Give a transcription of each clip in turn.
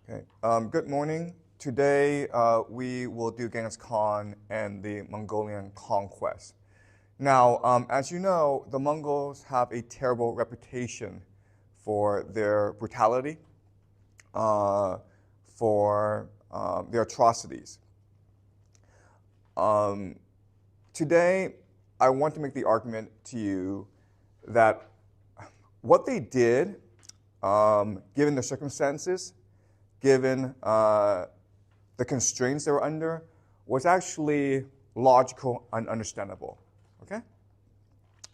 Okay. Good morning. Today we will do Genghis Khan and the Mongolian conquest. Now, as you know, the Mongols have a terrible reputation for their brutality, for their atrocities. Today, I want to make the argument to you that what they did, given the circumstances, given the constraints they were under, was actually logical and understandable. Okay?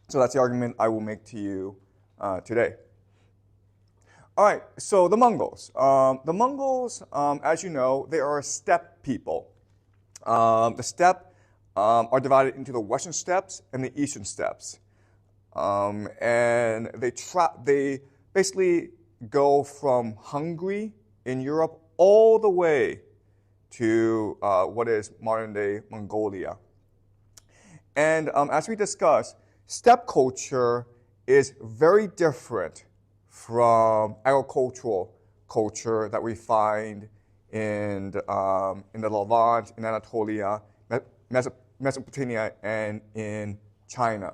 So that's the argument I will make to you today. All right, so the Mongols. The Mongols, as you know, they are a steppe people. The steppe are divided into the western steppes and the eastern steppes. And they basically go from Hungary in Europe all the way to what is modern-day Mongolia. And as we discussed, steppe culture is very different from agricultural culture that we find in the Levant, in Anatolia, Mesopotamia, and in China.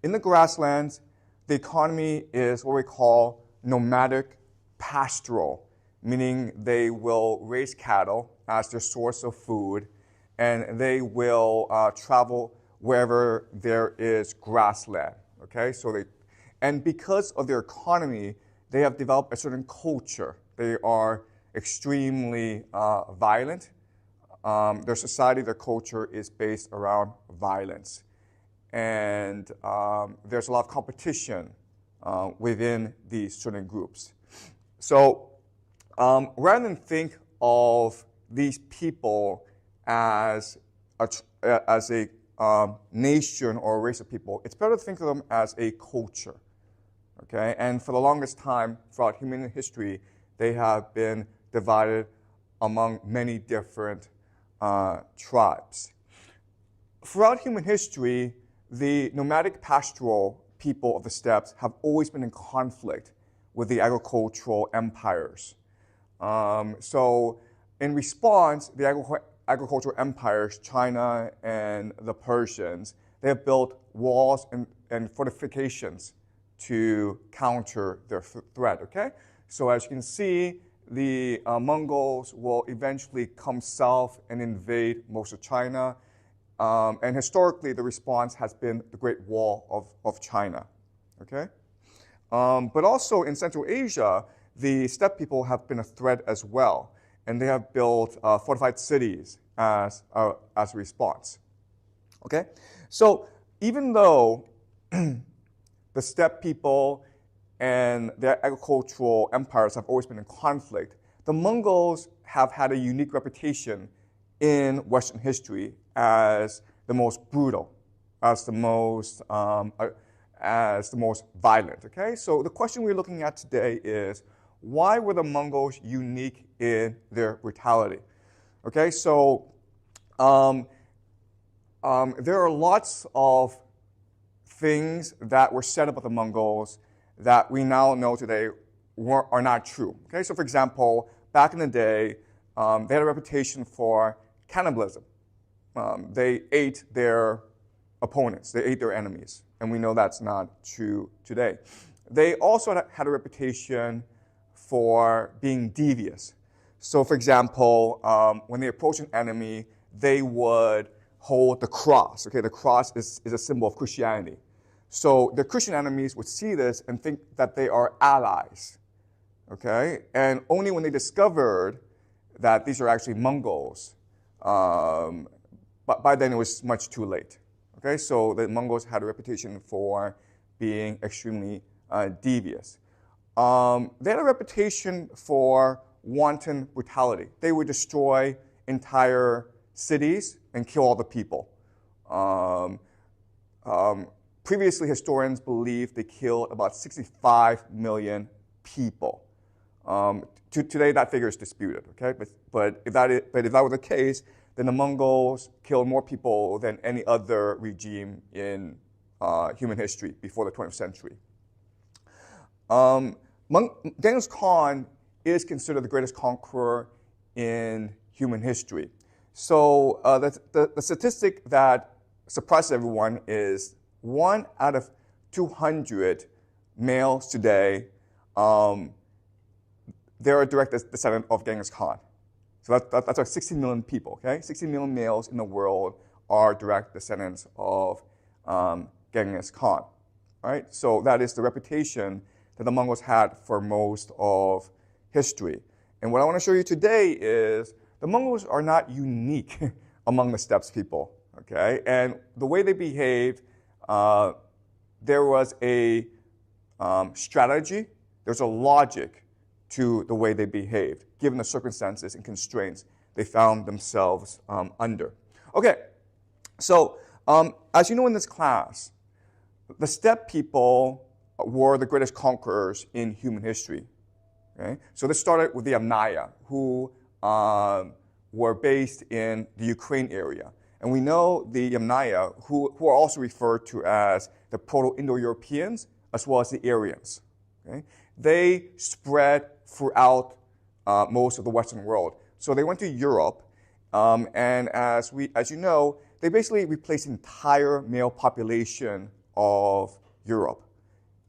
In the grasslands, the economy is what we call nomadic pastoral, meaning they will raise cattle as their source of food, and they will travel wherever there is grassland. Okay, and because of their economy, they have developed a certain culture. They are extremely violent. Their society, their culture is based around violence. And there's a lot of competition within these certain groups. So rather than think of these people as a nation or a race of people, it's better to think of them as a culture. Okay? And for the longest time throughout human history, they have been divided among many different tribes. Throughout human history, the nomadic pastoral people of the steppes have always been in conflict with the agricultural empires. So in response, the agricultural empires, China and the Persians, they have built walls and fortifications to counter their threat, okay? So as you can see, the Mongols will eventually come south and invade most of China. And historically, the response has been the Great Wall of China, okay? But also in Central Asia, the steppe people have been a threat as well, and they have built fortified cities as a response, okay? So even though the steppe people and their agricultural empires have always been in conflict, the Mongols have had a unique reputation in Western history as the most brutal, as the most violent. Okay, so the question we're looking at today is, why were the Mongols unique in their brutality? Okay, so there are lots of things that were said about the Mongols that we now know today are not true. Okay, so for example, back in the day, they had a reputation for cannibalism. They ate their opponents, they ate their enemies, and we know that's not true today. They also had a reputation for being devious. So for example, when they approach an enemy, they would hold the cross. Okay, the cross is a symbol of Christianity. So the Christian enemies would see this and think that they are allies. Okay, and only when they discovered that these are actually Mongols, but by then it was much too late. Okay, so the Mongols had a reputation for being extremely devious. They had a reputation for wanton brutality. They would destroy entire cities and kill all the people. Previously, historians believed they killed about 65 million people. Today, that figure is disputed. Okay, but if that were the case, then the Mongols killed more people than any other regime in human history before the 20th century. Genghis Khan is considered the greatest conqueror in human history. So the statistic that surprises everyone is 1 out of 200 males today, they're a direct descendant of Genghis Khan. So that's like 16 million people, okay? 16 million males in the world are direct descendants of Genghis Khan, right? So that is the reputation that the Mongols had for most of history. And what I want to show you today is the Mongols are not unique among the steppes people, okay? And the way they behaved, there was a strategy, there's a logic to the way they behaved, given the circumstances and constraints they found themselves under. Okay, so as you know in this class, the steppe people were the greatest conquerors in human history. Okay? So this started with the Yamnaya, who were based in the Ukraine area. And we know the Yamnaya, who are also referred to as the Proto-Indo-Europeans, as well as the Aryans. Okay? They spread throughout most of the Western world. So they went to Europe, and as you know, they basically replaced the entire male population of Europe.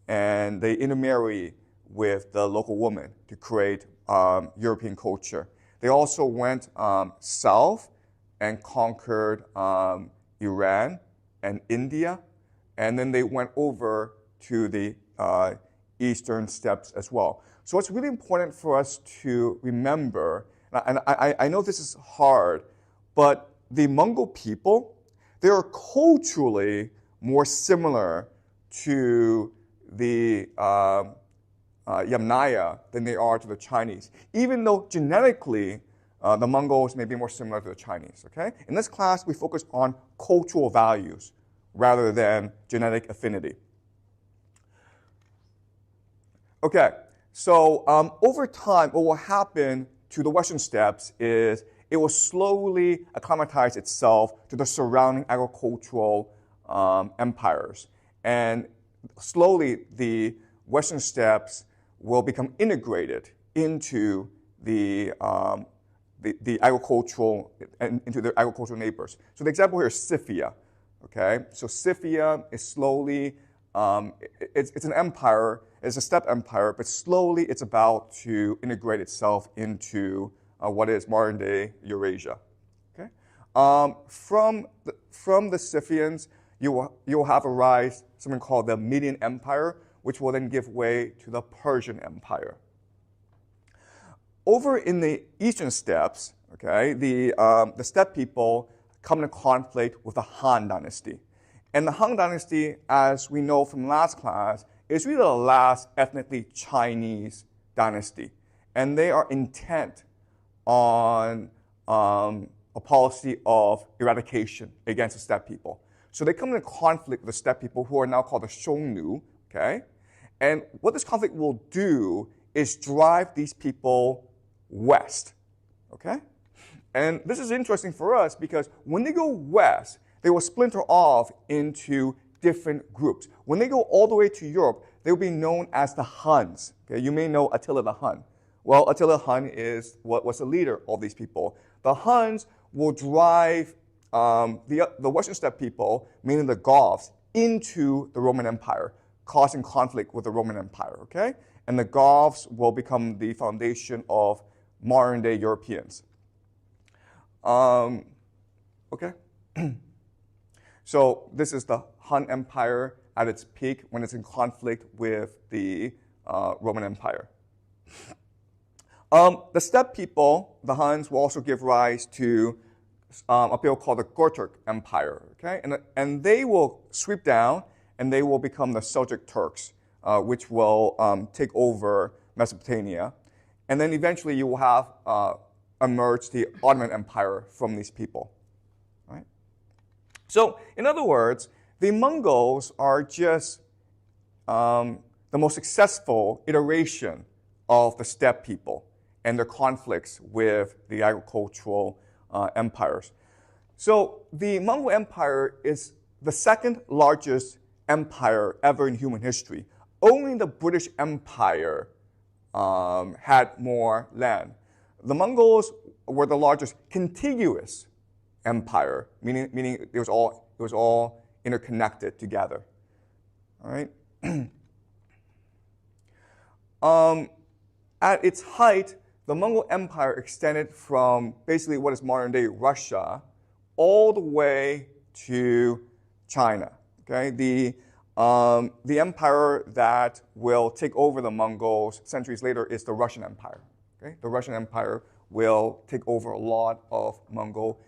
And they intermarry with the local woman to create European culture. They also went south and conquered Iran and India, and then they went over to the eastern steppes as well. So it's really important for us to remember, and I know this is hard, but the Mongol people, they are culturally more similar to the Yamnaya than they are to the Chinese, even though genetically the Mongols may be more similar to the Chinese. Okay? In this class, we focus on cultural values rather than genetic affinity. Okay, so over time, what will happen to the Western steppes is it will slowly acclimatize itself to the surrounding agricultural empires. And slowly, the Western steppes will become integrated into the agricultural and into their agricultural neighbors. So the example here is Scythia. Okay, so Scythia is slowly it's an empire, it's a steppe empire, but slowly it's about to integrate itself into what is modern-day Eurasia. Okay, from the Scythians, you will have a rise something called the Median Empire, which will then give way to the Persian Empire. Over in the eastern steppes, okay, the steppe people come into conflict with the Han dynasty. And the Han dynasty, as we know from last class, is really the last ethnically Chinese dynasty. And they are intent on a policy of eradication against the steppe people. So they come into conflict with the steppe people, who are now called the Xiongnu, okay? And what this conflict will do is drive these people west, okay? And this is interesting for us because when they go west, they will splinter off into different groups. When they go all the way to Europe, they will be known as the Huns. Okay? You may know Attila the Hun. Well, Attila the Hun is what was the leader of these people. The Huns will drive the Western steppe people, meaning the Goths, into the Roman Empire, causing conflict with the Roman Empire, okay? And the Goths will become the foundation of modern-day Europeans. Okay? So this is the Han Empire at its peak when it's in conflict with the Roman Empire. The steppe people, the Huns, will also give rise to a people called the Gurturk Empire, okay? And they will sweep down and they will become the Seljuk Turks, which will take over Mesopotamia. And then eventually you will have emerge the Ottoman Empire from these people, right? So in other words, the Mongols are just the most successful iteration of the steppe people and their conflicts with the agricultural empires. So the Mongol Empire is the second largest empire ever in human history. Only the British Empire had more land. The Mongols were the largest contiguous empire, meaning it was all interconnected together. All right. At its height, the Mongol Empire extended from basically what is modern-day Russia all the way to China. Okay, the empire that will take over the Mongols centuries later is the Russian Empire. Okay, the Russian Empire will take over a lot of Mongol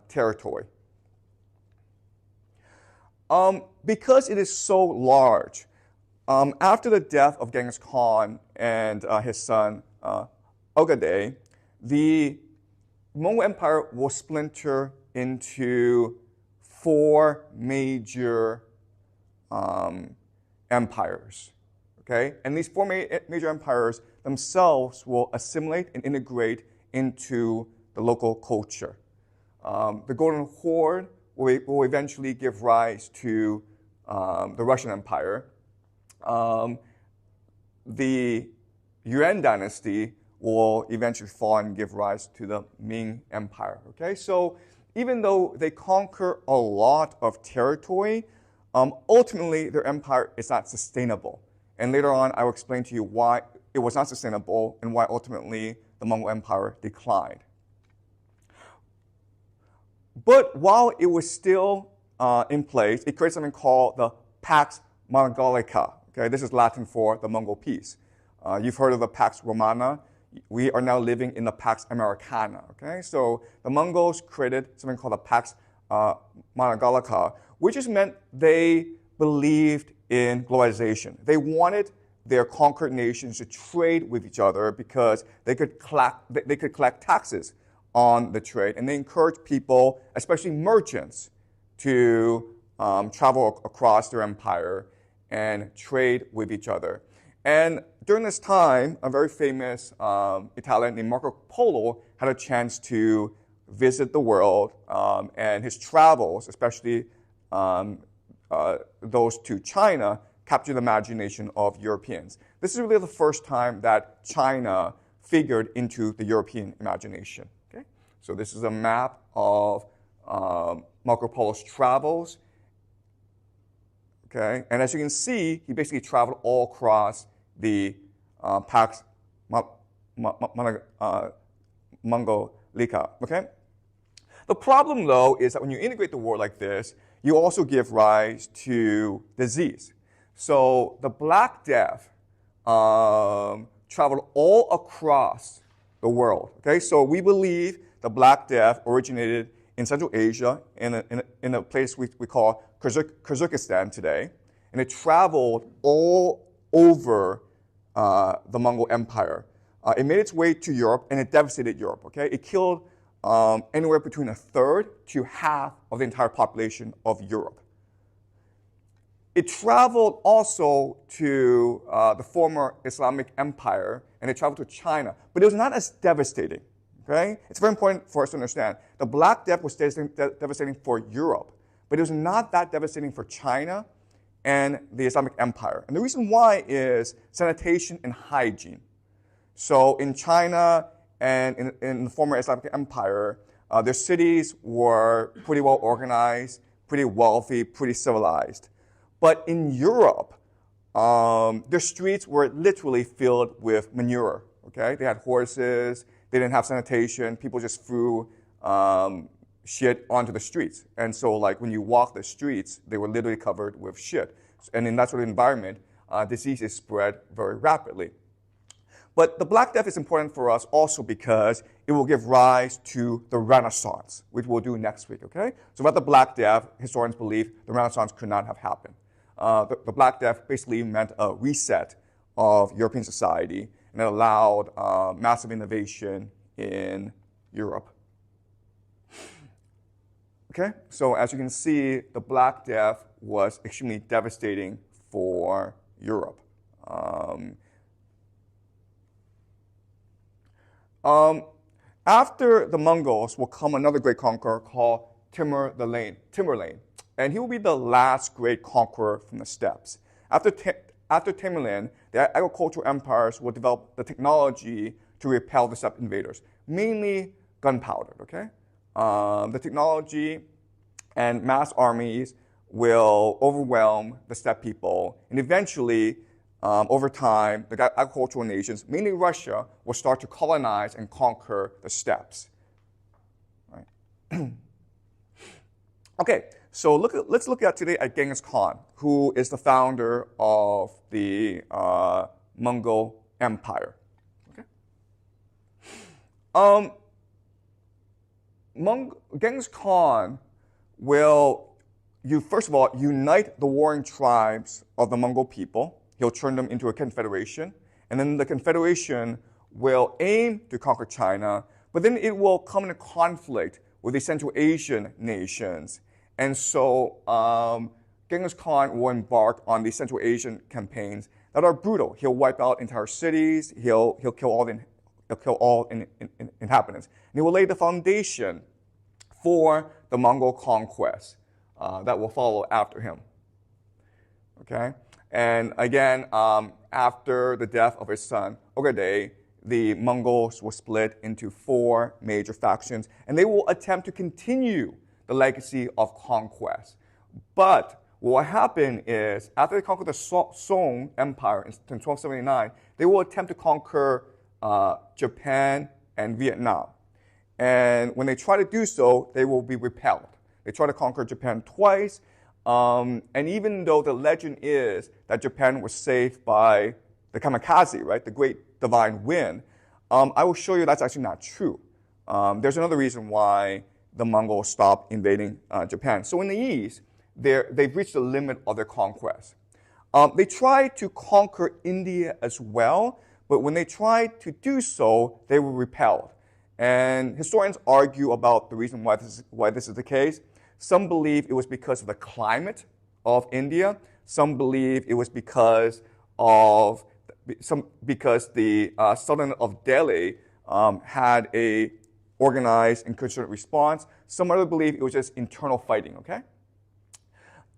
territory. Because it is so large, after the death of Genghis Khan and his son Ogadei, the Mongol Empire will splinter into 4 major empires. Okay, and these 4 major empires themselves will assimilate and integrate into the local culture. The Golden Horde will eventually give rise to the Russian Empire. The Yuan dynasty will eventually fall and give rise to the Ming Empire. Okay, so even though they conquer a lot of territory, ultimately their empire is not sustainable. And later on, I will explain to you why it was not sustainable and why ultimately the Mongol Empire declined. But while it was still in place, it created something called the Pax Mongolica. Okay, this is Latin for the Mongol peace. You've heard of the Pax Romana. We are now living in the Pax Americana. Okay, so the Mongols created something called the Pax Mongolica, which just meant they believed in globalization. They wanted their conquered nations to trade with each other because they could collect taxes on the trade, and they encouraged people, especially merchants, to travel across their empire and trade with each other. And during this time, a very famous Italian named Marco Polo had a chance to visit the world, and his travels, especially those to China, captured the imagination of Europeans. This is really the first time that China figured into the European imagination. Okay? So this is a map of Marco Polo's travels. Okay? And as you can see, he basically traveled all across the Pax Mongolica. Okay? The problem, though, is that when you integrate the world like this, you also give rise to disease. So the Black Death traveled all across the world. Okay, so we believe the Black Death originated in Central Asia, in a place we call Kyrgyzstan today, and it traveled all over the Mongol Empire. It made its way to Europe, and it devastated Europe. Okay, it killed anywhere between 1/3 to half of the entire population of Europe. It traveled also to the former Islamic Empire, and it traveled to China, but it was not as devastating. Okay? It's very important for us to understand. The Black Death was devastating for Europe, but it was not that devastating for China and the Islamic Empire. And the reason why is sanitation and hygiene. So in China and in the former Islamic Empire, their cities were pretty well organized, pretty wealthy, pretty civilized. But in Europe, their streets were literally filled with manure. Okay, they had horses. They didn't have sanitation. People just threw shit onto the streets. And so, like, when you walk the streets, they were literally covered with shit. And in that sort of environment, disease is spread very rapidly. But the Black Death is important for us also because it will give rise to the Renaissance, which we'll do next week, okay? So about the Black Death, historians believe the Renaissance could not have happened. The Black Death basically meant a reset of European society, and it allowed massive innovation in Europe. Okay, so as you can see, the Black Death was extremely devastating for Europe. After the Mongols will come another great conqueror called Tamerlane, and he will be the last great conqueror from the steppes. After after Tamerlane, the agricultural empires will develop the technology to repel the steppe invaders, mainly gunpowder, okay? The technology and mass armies will overwhelm the steppe people, and eventually, over time, the agricultural nations, mainly Russia, will start to colonize and conquer the steppes. Right? Okay, so let's look at today at Genghis Khan, who is the founder of the Mongol Empire. Okay? Genghis Khan will, first of all, unite the warring tribes of the Mongol people. He'll turn them into a confederation. And then the confederation will aim to conquer China, but then it will come into conflict with the Central Asian nations. And so Genghis Khan will embark on these Central Asian campaigns that are brutal. He'll wipe out entire cities. He'll kill all inhabitants. And he will lay the foundation for the Mongol conquest that will follow after him. Okay? And again, after the death of his son, Ogedei, the Mongols will split into 4 major factions, and they will attempt to continue the legacy of conquest. But what will happen is, after they conquer the Song Empire in 1279, they will attempt to conquer Japan and Vietnam. And when they try to do so, they will be repelled. They try to conquer Japan twice, and even though the legend is that Japan was saved by the kamikaze, right, the great divine wind, I will show you that's actually not true. There's another reason why the Mongols stopped invading Japan. So in the East, they've reached the limit of their conquest. They tried to conquer India as well, but when they tried to do so, they were repelled. And historians argue about the reason why this is the case. Some believe it was because of the climate of India. Some believe it was because the Sultanate of Delhi had a organized and concerted response. Some others believe it was just internal fighting, okay?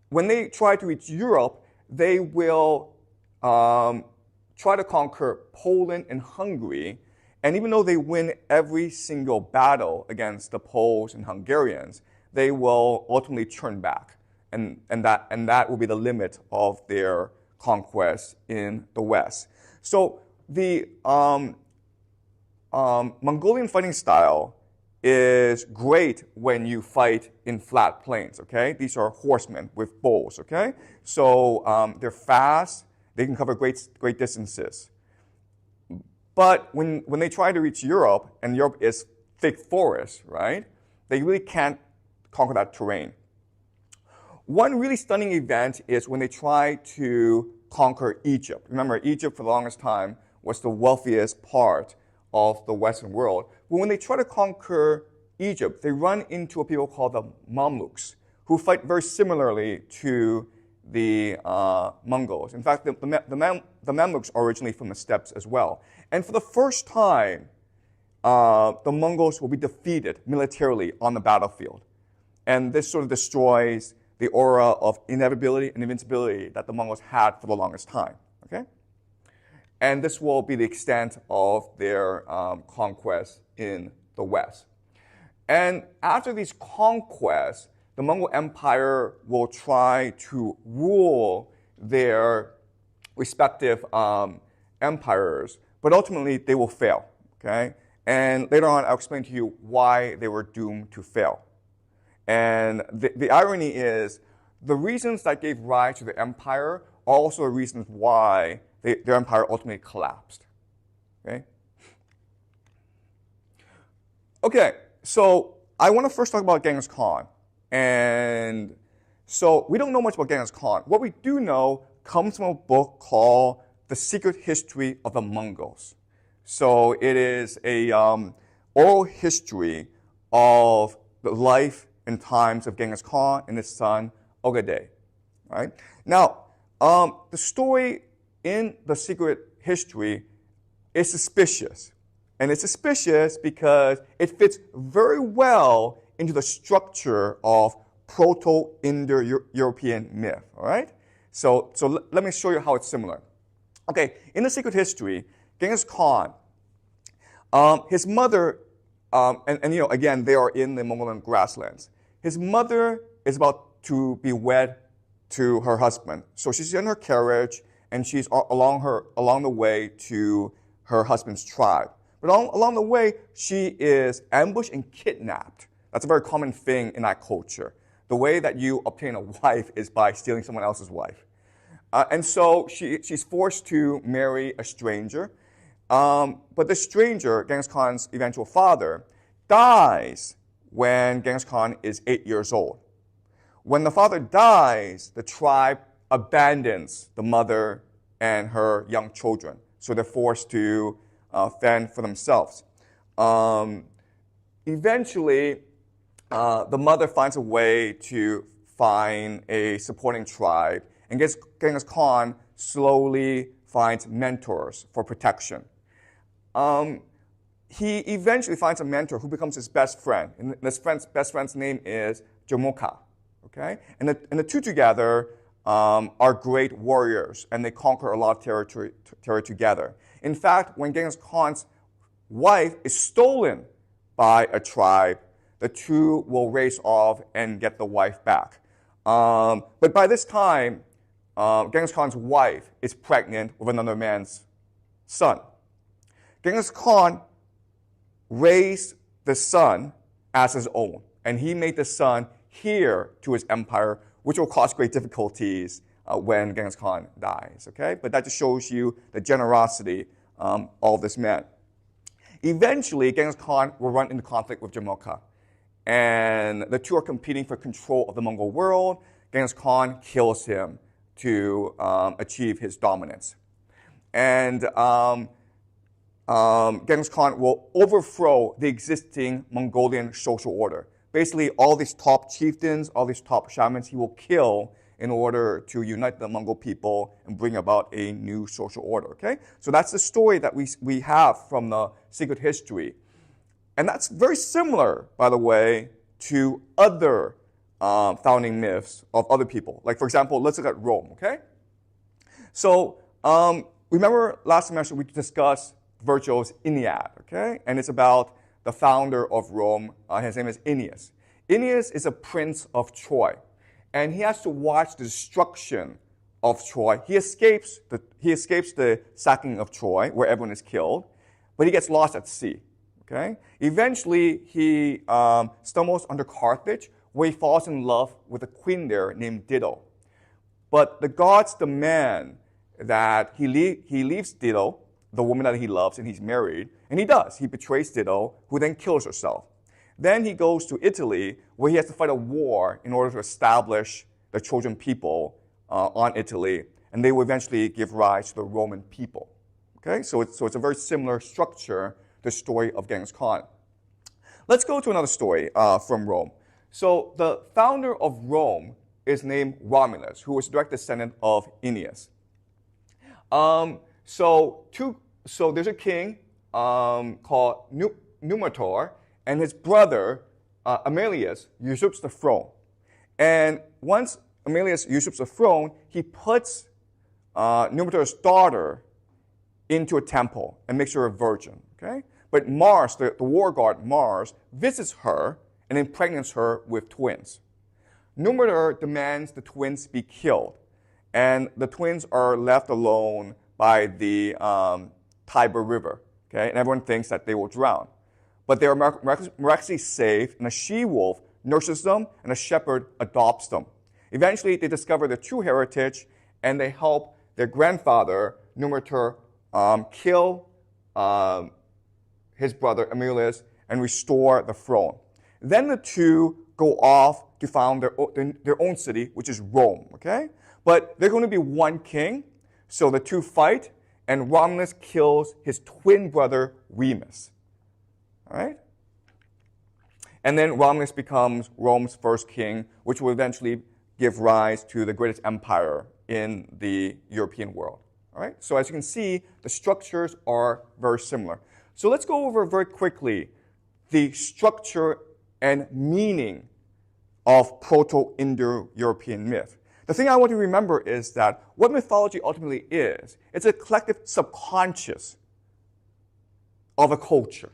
When they try to reach Europe, they will try to conquer Poland and Hungary. And even though they win every single battle against the Poles and Hungarians, they will ultimately turn back. And that will be the limit of their conquest in the West. So the Mongolian fighting style is great when you fight in flat plains, okay? These are horsemen with bows, okay? So they're fast, they can cover great distances. But when they try to reach Europe, and Europe is thick forest, right? They really can't conquer that terrain. One really stunning event is when they try to conquer Egypt. Remember, Egypt for the longest time was the wealthiest part of the Western world. But when they try to conquer Egypt, they run into a people called the Mamluks, who fight very similarly to the Mongols. In fact, the Mamluks are originally from the steppes as well. And for the first time, the Mongols will be defeated militarily on the battlefield. And this sort of destroys the aura of inevitability and invincibility that the Mongols had for the longest time. Okay? And this will be the extent of their conquest in the West. And after these conquests, the Mongol Empire will try to rule their respective empires, but ultimately they will fail. Okay? And later on, I'll explain to you why they were doomed to fail. And the irony is, the reasons that gave rise to the empire are also the reasons why their empire ultimately collapsed. Okay? Okay, so I want to first talk about Genghis Khan. And so we don't know much about Genghis Khan. What we do know comes from a book called The Secret History of the Mongols. So it is a oral history of the life and times of Genghis Khan and his son, Ogedei. Right? Now, the story in The Secret History is suspicious. And it's suspicious because it fits very well into the structure of Proto-Indo-European myth. All right? So let me show you how it's similar. Okay, in the secret history, Genghis Khan, his mother, again, they are in the Mongolian grasslands. His mother is about to be wed to her husband. So she's in her carriage, and she's along the way to her husband's tribe. But along the way, she is ambushed and kidnapped. That's a very common thing in that culture. The way that you obtain a wife is by stealing someone else's wife. And so she's forced to marry a stranger. But the stranger, Genghis Khan's eventual father, dies when Genghis Khan is 8 years old. When the father dies, the tribe abandons the mother and her young children. So they're forced to fend for themselves. Eventually, the mother finds a way to find a supporting tribe, and Genghis Khan slowly finds mentors for protection. He eventually finds a mentor who becomes his best friend, and this best friend's name is Jamoka. Okay, and the two together are great warriors, and they conquer a lot of territory together. In fact, when Genghis Khan's wife is stolen by a tribe, the two will race off and get the wife back. But by this time, Genghis Khan's wife is pregnant with another man's son. Genghis Khan raised the son as his own, and he made the son heir to his empire, which will cause great difficulties when Genghis Khan dies. Okay, but that just shows you the generosity of this man. Eventually, Genghis Khan will run into conflict with Jamoka, and the two are competing for control of the Mongol world. Genghis Khan kills him to achieve his dominance. And Genghis Khan will overthrow the existing Mongolian social order. Basically, all these top chieftains, all these top shamans, he will kill in order to unite the Mongol people and bring about a new social order. Okay, so that's the story that we have from the secret history. And that's very similar, by the way, to other founding myths of other people. Like, for example, let's look at Rome, okay? So, remember last semester we discussed Virgil's Aeneid, okay? And it's about the founder of Rome. His name is Aeneas. Aeneas is a prince of Troy, and he has to watch the destruction of Troy. He escapes the sacking of Troy, where everyone is killed, but he gets lost at sea. Okay? Eventually, he stumbles under Carthage, where he falls in love with a queen there named Dido. But the gods demand that he leaves Dido, the woman that he loves, and he's married. And he does. He betrays Dido, who then kills herself. Then he goes to Italy, where he has to fight a war in order to establish the Trojan people on Italy. And they will eventually give rise to the Roman people. Okay? So it's a very similar structure, the story of Genghis Khan. Let's go to another story from Rome. So the founder of Rome is named Romulus, who was a direct descendant of Aeneas. So there's a king called Numitor, and his brother Aemilius usurps the throne. And once Aemilius usurps the throne, he puts Numitor's daughter into a temple and makes her a virgin. Okay? But Mars, the war god Mars, visits her and impregnates her with twins. Numitor demands the twins be killed, and the twins are left alone by the Tiber River. Okay? And everyone thinks that they will drown. But they are miraculously saved, and a she-wolf nurses them, and a shepherd adopts them. Eventually, they discover their true heritage, and they help their grandfather, Numitor, kill his brother Aemilius and restore the throne. Then the two go off to found their own city, which is Rome. Okay, but there's going to be one king, so the two fight, and Romulus kills his twin brother Remus. All right, and then Romulus becomes Rome's first king, which will eventually give rise to the greatest empire in the European world. All right, so as you can see, the structures are very similar. So let's go over very quickly the structure and meaning of Proto-Indo-European myth. The thing I want you to remember is that what mythology ultimately is, it's a collective subconscious of a culture.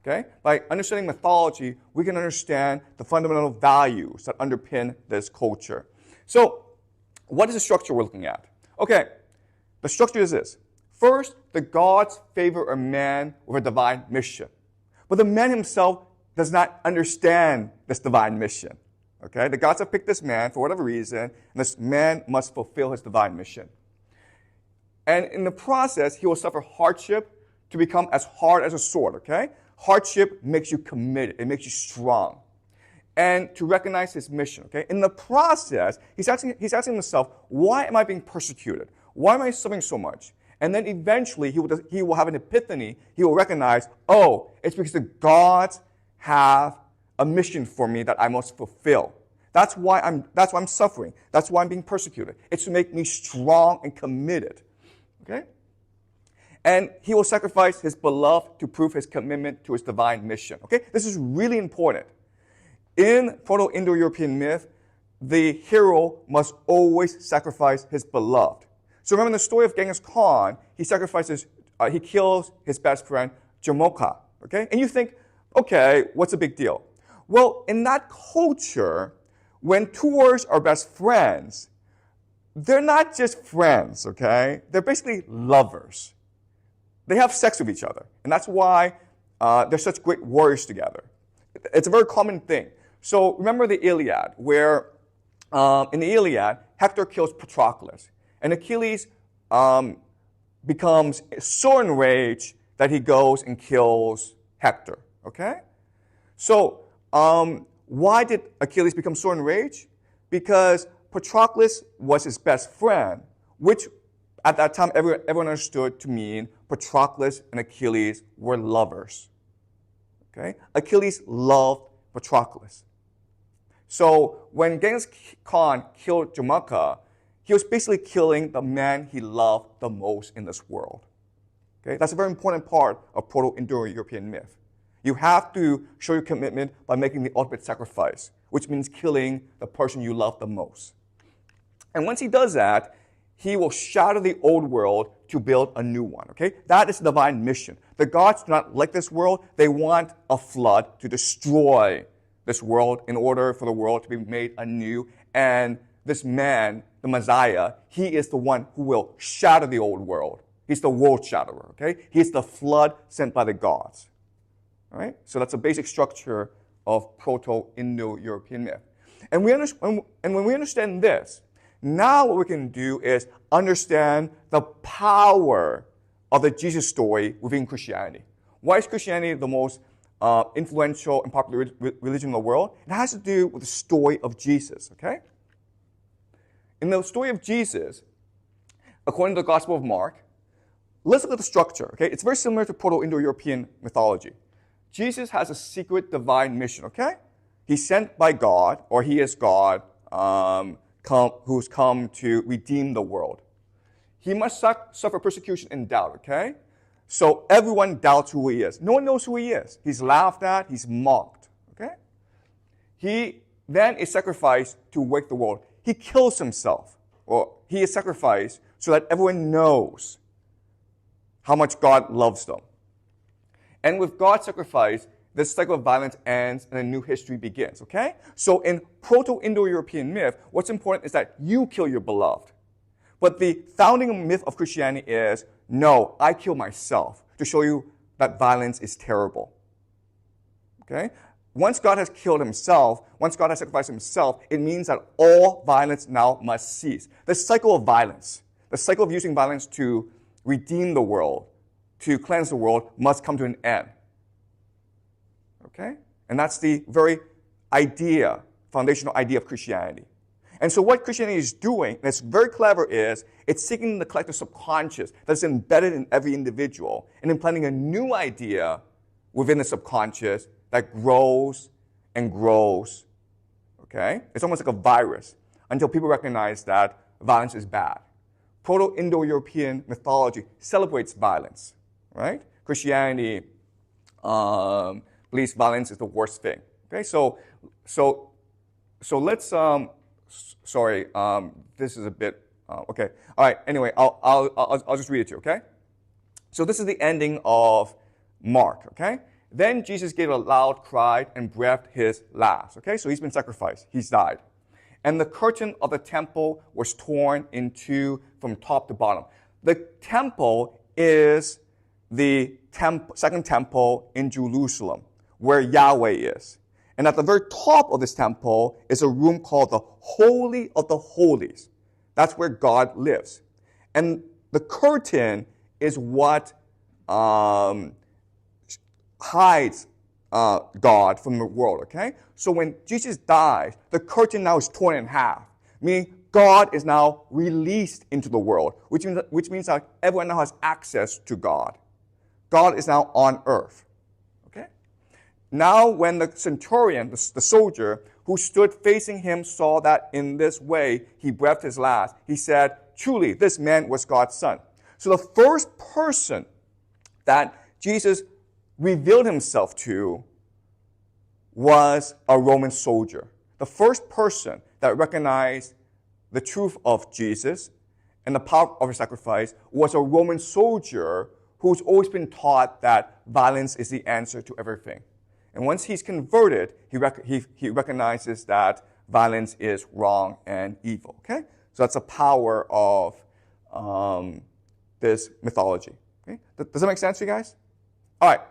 Okay? By understanding mythology, we can understand the fundamental values that underpin this culture. So, what is the structure we're looking at? Okay, the structure is this. First, the gods favor a man with a divine mission. But the man himself does not understand this divine mission. Okay? The gods have picked this man for whatever reason, and this man must fulfill his divine mission. And in the process, he will suffer hardship to become as hard as a sword, okay? Hardship makes you committed. It makes you strong. And to recognize his mission, okay? In the process, he's asking himself, why am I being persecuted? Why am I suffering so much? And then eventually, he will have an epiphany. He will recognize, oh, it's because the gods have a mission for me that I must fulfill. That's why I'm suffering. That's why I'm being persecuted. It's to make me strong and committed, okay? And he will sacrifice his beloved to prove his commitment to his divine mission. Okay? This is really important. In Proto-Indo-European myth, the hero must always sacrifice his beloved. So remember in the story of Genghis Khan, he kills his best friend, Jamoka. Okay? And you think, okay, what's the big deal? Well, in that culture, when two warriors are best friends, they're not just friends, okay? They're basically lovers. They have sex with each other, and that's why they're such great warriors together. It's a very common thing. So remember the Iliad, where in the Iliad, Hector kills Patroclus, and Achilles becomes so enraged that he goes and kills Hector, okay? So why did Achilles become so enraged? Because Patroclus was his best friend, which at that time everyone understood to mean Patroclus and Achilles were lovers. Okay? Achilles loved Patroclus. So when Genghis Khan killed Jamoka, he was basically killing the man he loved the most in this world. Okay? That's a very important part of Proto-Indo-European myth. You have to show your commitment by making the ultimate sacrifice, which means killing the person you love the most. And once he does that, he will shatter the old world to build a new one, okay? That is the divine mission. The gods do not like this world. They want a flood to destroy this world in order for the world to be made anew. And this man, the Messiah, he is the one who will shatter the old world. He's the world shatterer, okay? He's the flood sent by the gods, all right? So that's a basic structure of Proto-Indo-European myth. And when we understand this, now what we can do is understand the power of the Jesus story within Christianity. Why is Christianity the most influential and popular religion in the world? It has to do with the story of Jesus, okay? In the story of Jesus, according to the Gospel of Mark, let's look at the structure, okay? It's very similar to Proto-Indo-European mythology. Jesus has a secret divine mission, okay? He's sent by God, or he is God, who's come to redeem the world. He must suffer persecution and doubt, okay? So everyone doubts who he is. No one knows who he is. He's laughed at, he's mocked, okay? He then is sacrificed to wake the world. He kills himself, or he is sacrificed so that everyone knows how much God loves them. And with God's sacrifice, this cycle of violence ends and a new history begins, okay? So in Proto-Indo-European myth, what's important is that you kill your beloved. But the founding myth of Christianity is, no, I kill myself to show you that violence is terrible, okay? Once God has killed himself, once God has sacrificed himself, it means that all violence now must cease. The cycle of violence, the cycle of using violence to redeem the world, to cleanse the world, must come to an end. Okay? And that's the very foundational idea of Christianity. And so what Christianity is doing, and it's very clever, is it's seeking the collective subconscious that's embedded in every individual and implanting a new idea within the subconscious that grows and grows. Okay? It's almost like a virus until people recognize that violence is bad. Proto-Indo-European mythology celebrates violence, right? Christianity believes violence is the worst thing. Okay, so let's sorry, this is a bit, okay. All right, anyway, I'll just read it to you, okay? So this is the ending of Mark, okay? Then Jesus gave a loud cry and breathed his last, okay? So he's been sacrificed. He's died. And the curtain of the temple was torn in two from top to bottom. The temple is the second temple in Jerusalem, where Yahweh is. And at the very top of this temple is a room called the Holy of the Holies. That's where God lives. And the curtain is what hides God from the world, okay? So when Jesus dies, the curtain now is torn in half, meaning God is now released into the world, which means that everyone now has access to God. God is now on earth, okay? Now when the centurion, the soldier who stood facing him saw that in this way he breathed his last, he said, truly, this man was God's son. So the first person that Jesus revealed himself to was a Roman soldier. The first person that recognized the truth of Jesus and the power of his sacrifice was a Roman soldier who's always been taught that violence is the answer to everything. And once he's converted, he recognizes that violence is wrong and evil. Okay? So that's the power of this mythology. Okay? Does that make sense to you guys? All right.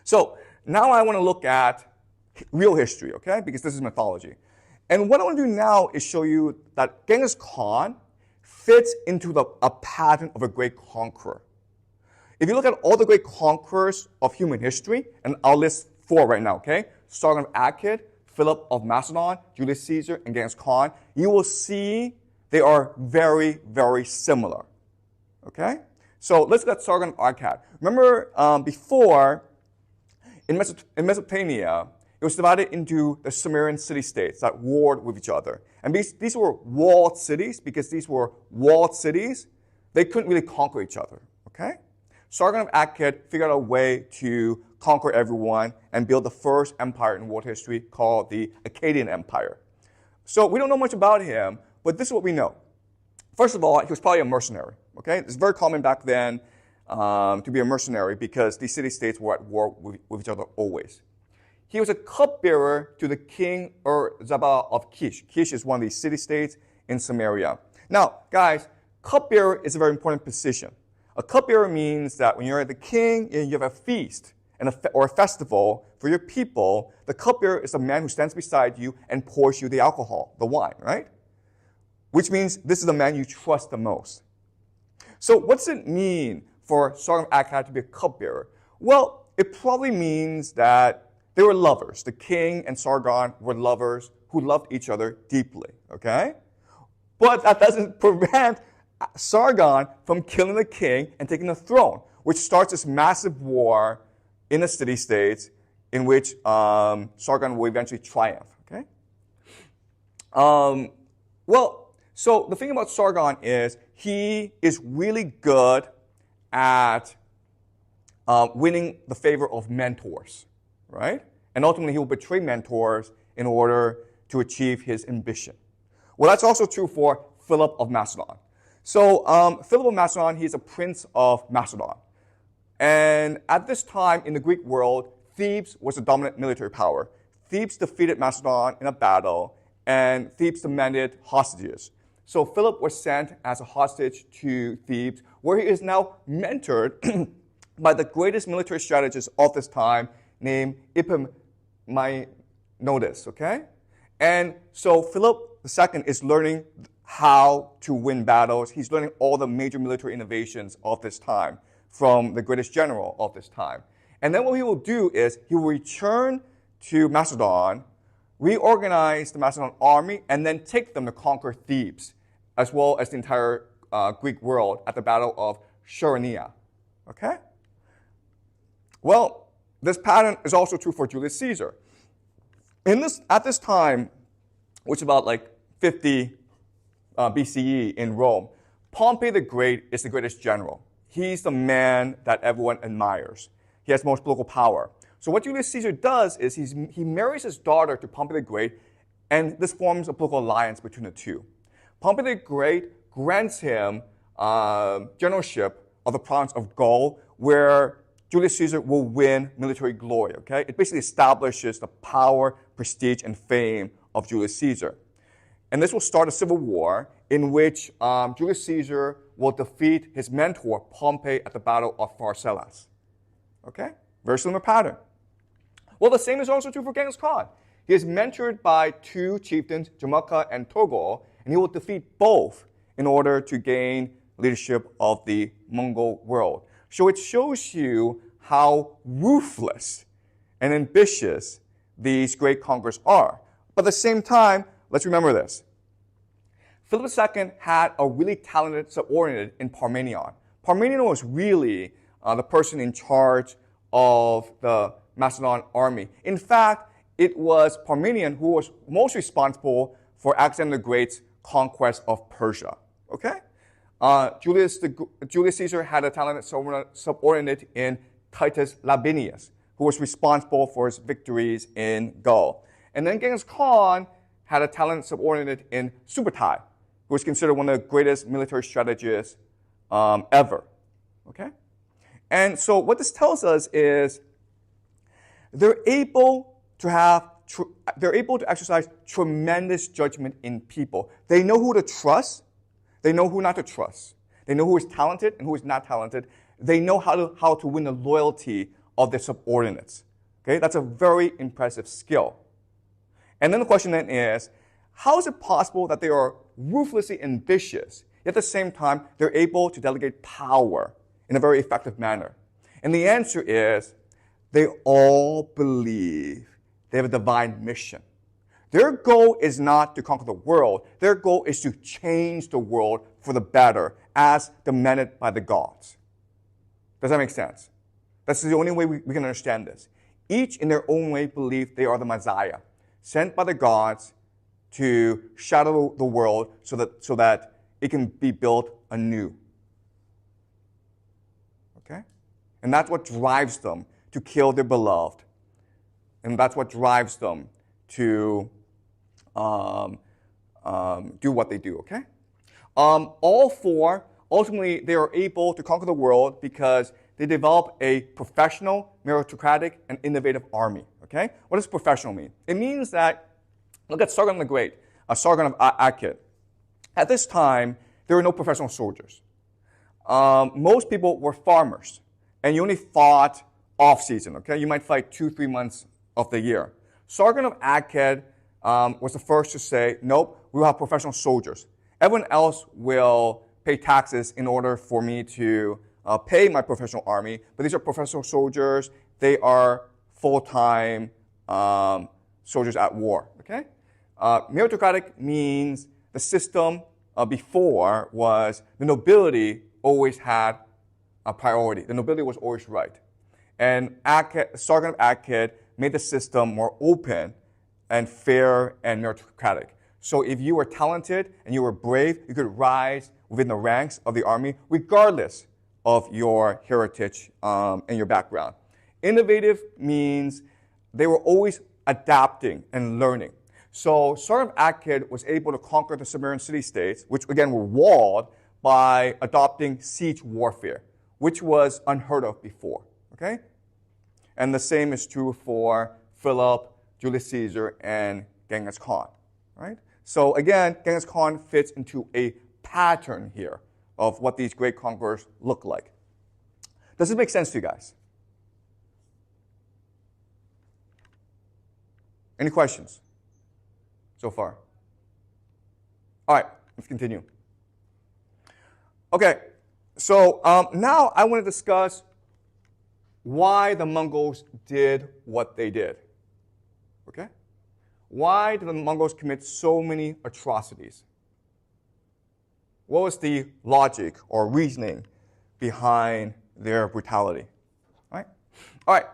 So now I want to look at real history, okay? Because this is mythology. And what I want to do now is show you that Genghis Khan fits into a pattern of a great conqueror. If you look at all the great conquerors of human history, and I'll list 4 right now, okay? Sargon of Akkad, Philip of Macedon, Julius Caesar, and Genghis Khan, you will see they are very, very similar, okay? So let's look at Sargon of Akkad. Remember before, in Mesopotamia, it was divided into the Sumerian city-states that warred with each other. And these were walled cities. Because these were walled cities, they couldn't really conquer each other, okay? Sargon of Akkad figured out a way to conquer everyone and build the first empire in world history called the Akkadian Empire. So we don't know much about him, but this is what we know. First of all, he was probably a mercenary, okay? It's very common back then to be a mercenary because these city-states were at war with each other always. He was a cupbearer to the king Zabba of Kish. Kish is one of these city-states in Samaria. Now, guys, cupbearer is a very important position. A cupbearer means that when you're the king and you have a feast or a festival for your people, the cupbearer is a man who stands beside you and pours you the alcohol, the wine, right? Which means this is the man you trust the most. So what does it mean for Sargon of Akkad to be a cupbearer? Well, it probably means that they were lovers. The king and Sargon were lovers who loved each other deeply, okay? But that doesn't prevent Sargon from killing the king and taking the throne, which starts this massive war in the city-states in which Sargon will eventually triumph, okay? So the thing about Sargon is he is really good at winning the favor of mentors, right? And ultimately, he will betray mentors in order to achieve his ambition. Well, that's also true for Philip of Macedon. So Philip of Macedon, he's a prince of Macedon. And at this time in the Greek world, Thebes was the dominant military power. Thebes defeated Macedon in a battle, and Thebes demanded hostages. So Philip was sent as a hostage to Thebes, where he is now mentored by the greatest military strategist of this time, named Epaminondas, okay? And so Philip II is learning how to win battles. He's learning all the major military innovations of this time from the greatest general of this time. And then what he will do is he will return to Macedon, reorganize the Macedon army, and then take them to conquer Thebes, as well as the entire Greek world at the Battle of Chaeronea, okay? Well, this pattern is also true for Julius Caesar. At this time, which is about like 50 BCE in Rome, Pompey the Great is the greatest general. He's the man that everyone admires. He has most political power. So what Julius Caesar does is he marries his daughter to Pompey the Great, And this forms a political alliance between the two. Pompey the Great grants him generalship of the province of Gaul, where Julius Caesar will win military glory. Okay? It basically establishes the power, prestige, and fame of Julius Caesar. And this will start a civil war in which Julius Caesar will defeat his mentor, Pompey, at the Battle of Pharsalus. Okay? Very similar pattern. Well, the same is also true for Genghis Khan. He is mentored by two chieftains, Jamaka and Togol, and he will defeat both in order to gain leadership of the Mongol world. So it shows you how ruthless and ambitious these great conquerors are. But at the same time, let's remember this. Philip II had a really talented subordinate in Parmenion. Parmenion was really the person in charge of the Macedon army. In fact, it was Parmenion who was most responsible for Alexander the Great's conquest of Persia. Okay? Julius Caesar had a talented subordinate in Titus Labienus, who was responsible for his victories in Gaul. And then Genghis Khan had a talented subordinate in Subutai, who was considered one of the greatest military strategists ever. Okay? And so what this tells us is they're able to exercise tremendous judgment in people. They know who to trust. They know who not to trust. They know who is talented and who is not talented. They know how to win the loyalty of their subordinates. Okay? That's a very impressive skill. And then the question then is, how is it possible that they are ruthlessly ambitious, yet at the same time they're able to delegate power in a very effective manner? And the answer is, they all believe they have a divine mission. Their goal is not to conquer the world. Their goal is to change the world for the better, as demanded by the gods. Does that make sense? That's the only way we can understand this. Each in their own way believe they are the Messiah, sent by the gods to shadow the world so that it can be built anew. Okay? And that's what drives them to kill their beloved. And that's what drives them to do what they do, okay? All four, ultimately, they are able to conquer the world because they develop a professional, meritocratic, and innovative army, okay? What does professional mean? It means that, look at Sargon the Great, Sargon of Akkad. At this time, there were no professional soldiers. Most people were farmers, and you only fought off-season, okay? You might fight 2-3 months of the year. Sargon of Akkad was the first to say, nope, we will have professional soldiers. Everyone else will pay taxes in order for me to pay my professional army, but these are professional soldiers. They are full-time soldiers at war, okay? Meritocratic means the system before was the nobility always had a priority. The nobility was always right. And Sargon of Akkad made the system more open and fair and meritocratic. So if you were talented and you were brave, you could rise within the ranks of the army regardless of your heritage and your background. Innovative means they were always adapting and learning. So Sargon of Akkad was able to conquer the Sumerian city-states, which again were walled, by adopting siege warfare, which was unheard of before. Okay? And the same is true for Philip, Julius Caesar, and Genghis Khan. Right? So again, Genghis Khan fits into a pattern here of what these great conquerors look like. Does this make sense to you guys? Any questions so far? All right, let's continue. Okay, so now I want to discuss why the Mongols did what they did. Okay? Why did the Mongols commit so many atrocities? What was the logic or reasoning behind their brutality? All right.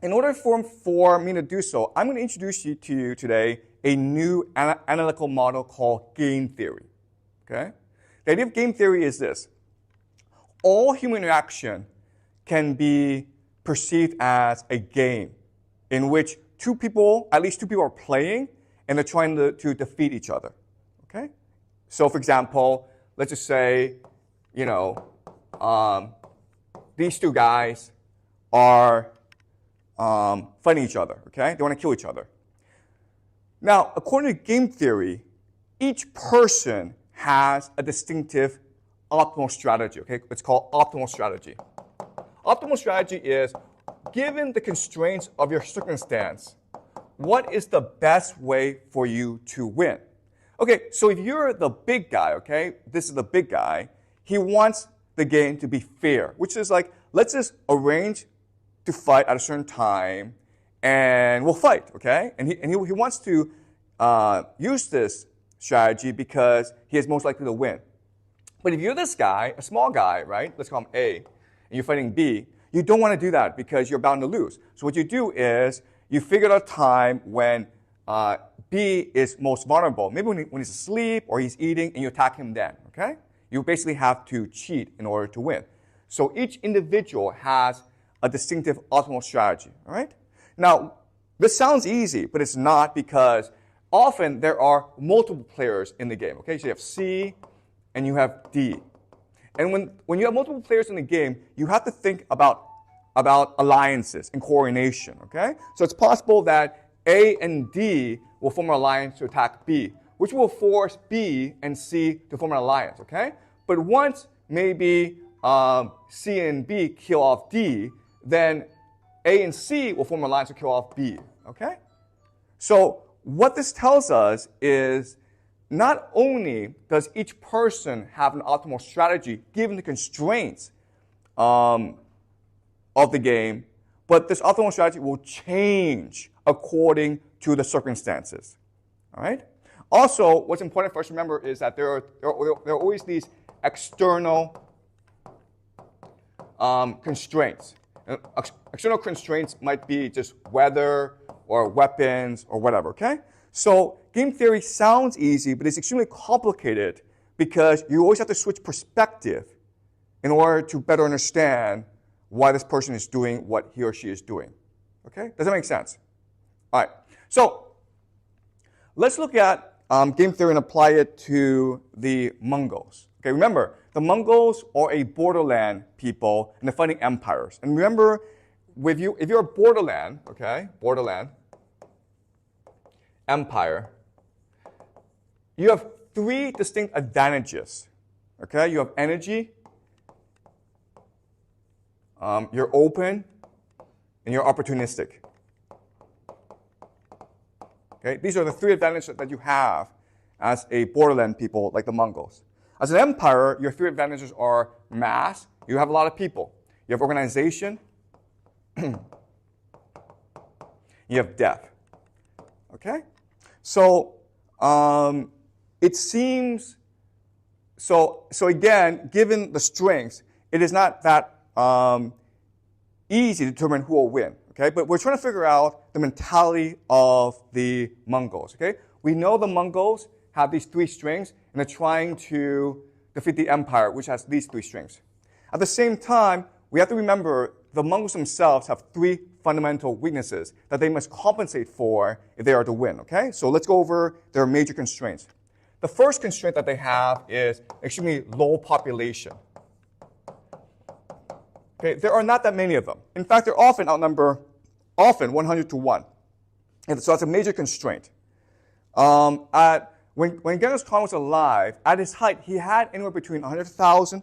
In order for me to do so, I'm going to introduce to you today a new analytical model called game theory. Okay? The idea of game theory is this. All human interaction can be perceived as a game in which at least two people are playing, and they're trying to defeat each other. Okay? So, for example, let's just say, these two guys are fighting each other. Okay? They want to kill each other. Now, according to game theory, each person has a distinctive optimal strategy. Okay? It's called optimal strategy. Optimal strategy is, given the constraints of your circumstance, what is the best way for you to win? Okay, so if you're the big guy, okay, this is the big guy, he wants the game to be fair, which is like, let's just arrange to fight at a certain time, and we'll fight, okay? And he wants to use this strategy because he is most likely to win. But if you're this guy, a small guy, right, let's call him A, and you're fighting B, you don't want to do that because you're bound to lose. So what you do is you figure out a time when B is most vulnerable. Maybe when he's asleep or he's eating, and you attack him then, okay? You basically have to cheat in order to win. So each individual has a distinctive optimal strategy, all right? Now, this sounds easy, but it's not, because often there are multiple players in the game, okay? So you have C and you have D. And when you have multiple players in the game, you have to think about alliances and coordination, okay? So it's possible that A and D will form an alliance to attack B, which will force B and C to form an alliance, okay? But once maybe C and B kill off D, then A and C will form an alliance to kill off B, okay? So what this tells us is, not only does each person have an optimal strategy given the constraints of the game, but this optimal strategy will change according to the circumstances. All right? Also, what's important for us to remember is that there are always these external constraints. External constraints might be just weather or weapons or whatever, okay? So game theory sounds easy, but it's extremely complicated because you always have to switch perspective in order to better understand why this person is doing what he or she is doing. Okay? Does that make sense? All right. So let's look at game theory and apply it to the Mongols. Okay, remember, the Mongols are a borderland people and they're fighting empires. And remember, if you're a borderland, okay, borderland empire, you have three distinct advantages. Okay, you have energy, you're open, and you're opportunistic. Okay, these are the three advantages that you have as a borderland people like the Mongols. As an empire, your three advantages are mass, you have a lot of people. You have organization, you have depth. Okay? So it seems, so again, given the strengths, it is not that easy to determine who will win. Okay? But we're trying to figure out the mentality of the Mongols. Okay? We know the Mongols have these three strengths, and they're trying to defeat the empire, which has these three strengths. At the same time, we have to remember the Mongols themselves have three fundamental weaknesses that they must compensate for if they are to win. Okay? So let's go over their major constraints. The first constraint that they have is extremely low population. Okay? There are not that many of them. In fact, they're often outnumber 100 to 1. And so that's a major constraint. When Genghis Khan was alive, at his height, he had anywhere between 100,000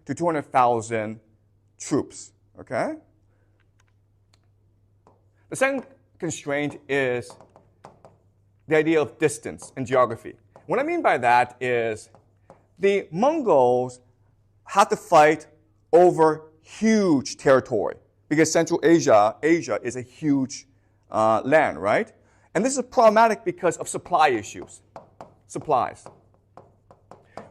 to 200,000 troops. Okay? The second constraint is the idea of distance and geography. What I mean by that is the Mongols had to fight over huge territory because Central Asia is a huge land, right? And this is problematic because of supply issues. Supplies.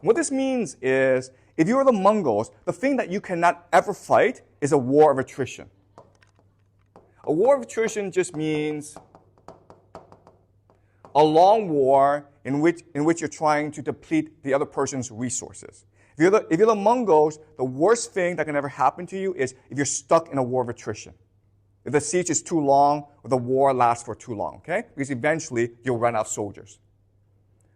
What this means is, if you're the Mongols, the thing that you cannot ever fight is a war of attrition. A war of attrition just means a long war in which you're trying to deplete the other person's resources. If you're the Mongols, the worst thing that can ever happen to you is if you're stuck in a war of attrition. if the siege is too long or the war lasts for too long, okay? Because eventually you'll run out of soldiers.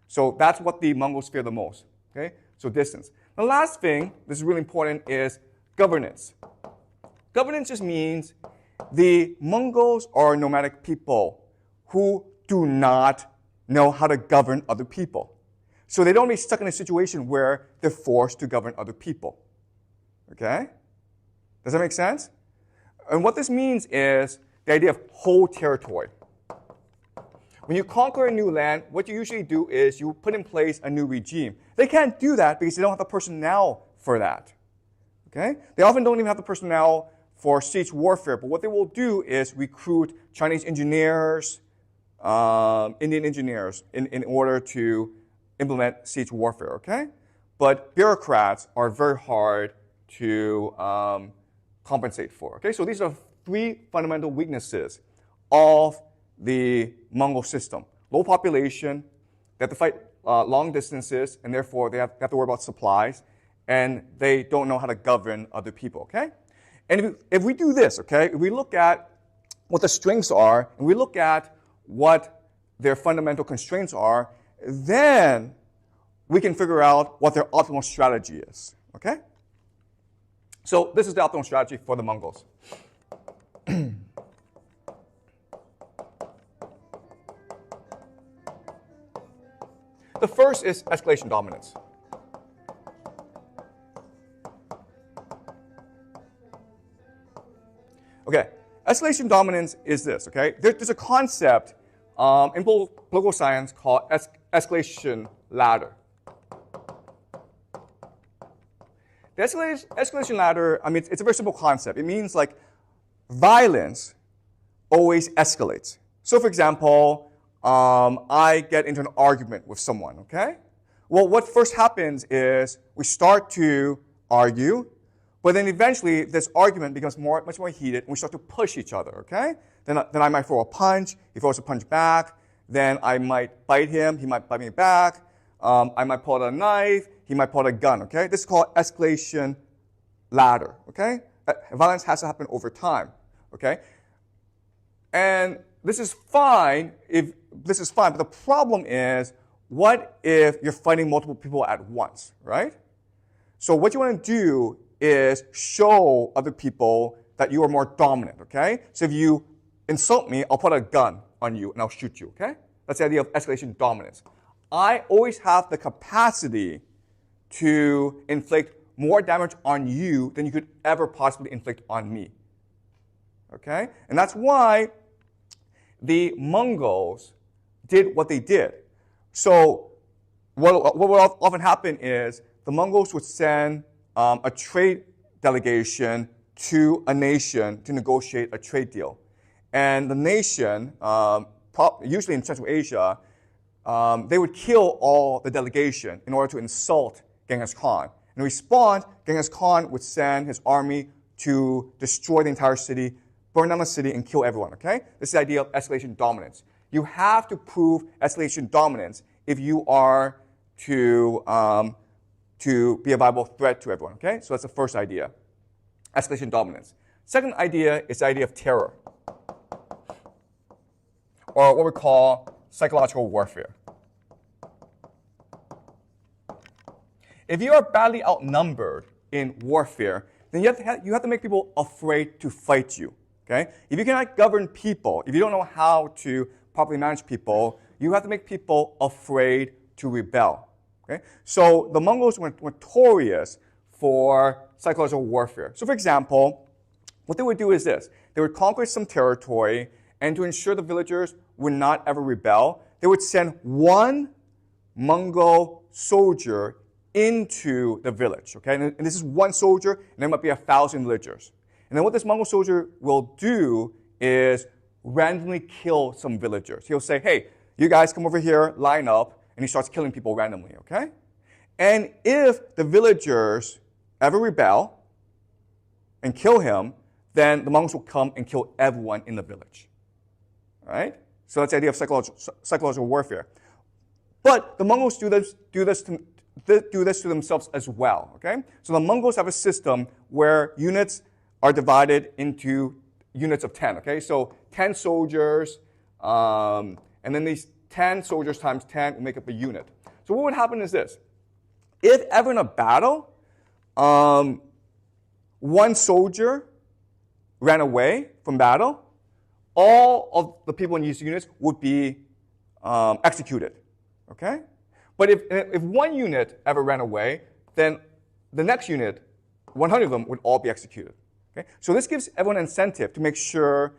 So that's what the Mongols fear the most, okay? So distance. The last thing, this is really important, is governance. Governance just means the Mongols are nomadic people who do not know how to govern other people. So they don't be stuck in a situation where they're forced to govern other people. Okay? Does that make sense? And what this means is the idea of whole territory. When you conquer a new land, what you usually do is you put in place a new regime. They can't do that because they don't have the personnel for that. Okay? They often don't even have the personnel for siege warfare, but what they will do is recruit Chinese engineers, Indian engineers in order to implement siege warfare, okay? But bureaucrats are very hard to compensate for, okay? So these are three fundamental weaknesses of the Mongol system. Low population, they have to fight long distances, and therefore they have to worry about supplies, and they don't know how to govern other people, okay? And if we do this, okay, if we look at what the strengths are, and we look at what their fundamental constraints are, then we can figure out what their optimal strategy is, okay? So this is the optimal strategy for the Mongols. The first is escalation dominance. Okay, escalation dominance is this, okay? There's a concept in political science called escalation ladder. The escalation ladder, I mean, it's a very simple concept. It means like violence always escalates. So for example, I get into an argument with someone, okay? Well, what first happens is we start to argue, but then eventually this argument becomes much more heated and we start to push each other, okay? Then I might throw a punch, he throws a punch back, then I might bite him, he might bite me back, I might pull out a knife, he might pull out a gun, okay? This is called escalation ladder, okay? Violence has to happen over time, okay? And this is fine, but the problem is, what if you're fighting multiple people at once, right? So what you want to do is show other people that you are more dominant, okay? So if you insult me, I'll put a gun on you and I'll shoot you, okay? That's the idea of escalation dominance. I always have the capacity to inflict more damage on you than you could ever possibly inflict on me, okay? And that's why the Mongols did what they did. So what would often happen is the Mongols would send a trade delegation to a nation to negotiate a trade deal. And the nation, usually in Central Asia, they would kill all the delegation in order to insult Genghis Khan. In response, Genghis Khan would send his army to destroy the entire city, burn down the city, and kill everyone, okay? This is the idea of escalation dominance. You have to prove escalation dominance if you are to be a viable threat to everyone, okay? So that's the first idea, escalation dominance. Second idea is the idea of terror, or what we call psychological warfare. If you are badly outnumbered in warfare, then you have to make people afraid to fight you, okay? If you cannot govern people, if you don't know how to properly manage people, you have to make people afraid to rebel, okay? So the Mongols were notorious for psychological warfare. So for example, what they would do is this. They would conquer some territory, and to ensure the villagers would not ever rebel, they would send one Mongol soldier into the village, okay? And this is one soldier, and there might be 1,000 villagers. And then what this Mongol soldier will do is randomly kill some villagers. He'll say, hey, you guys come over here, line up, and he starts killing people randomly, okay? And if the villagers ever rebel and kill him, then the Mongols will come and kill everyone in the village, right? So that's the idea of psychological warfare. But the Mongols do this to themselves as well, okay? So the Mongols have a system where units are divided into units of 10, okay? So 10 soldiers, and then these 10 soldiers times 10 will make up a unit. So what would happen is this. If ever in a battle, one soldier ran away from battle, all of the people in these units would be executed, okay? But if one unit ever ran away, then the next unit, 100 of them, would all be executed. Okay? So this gives everyone an incentive to make sure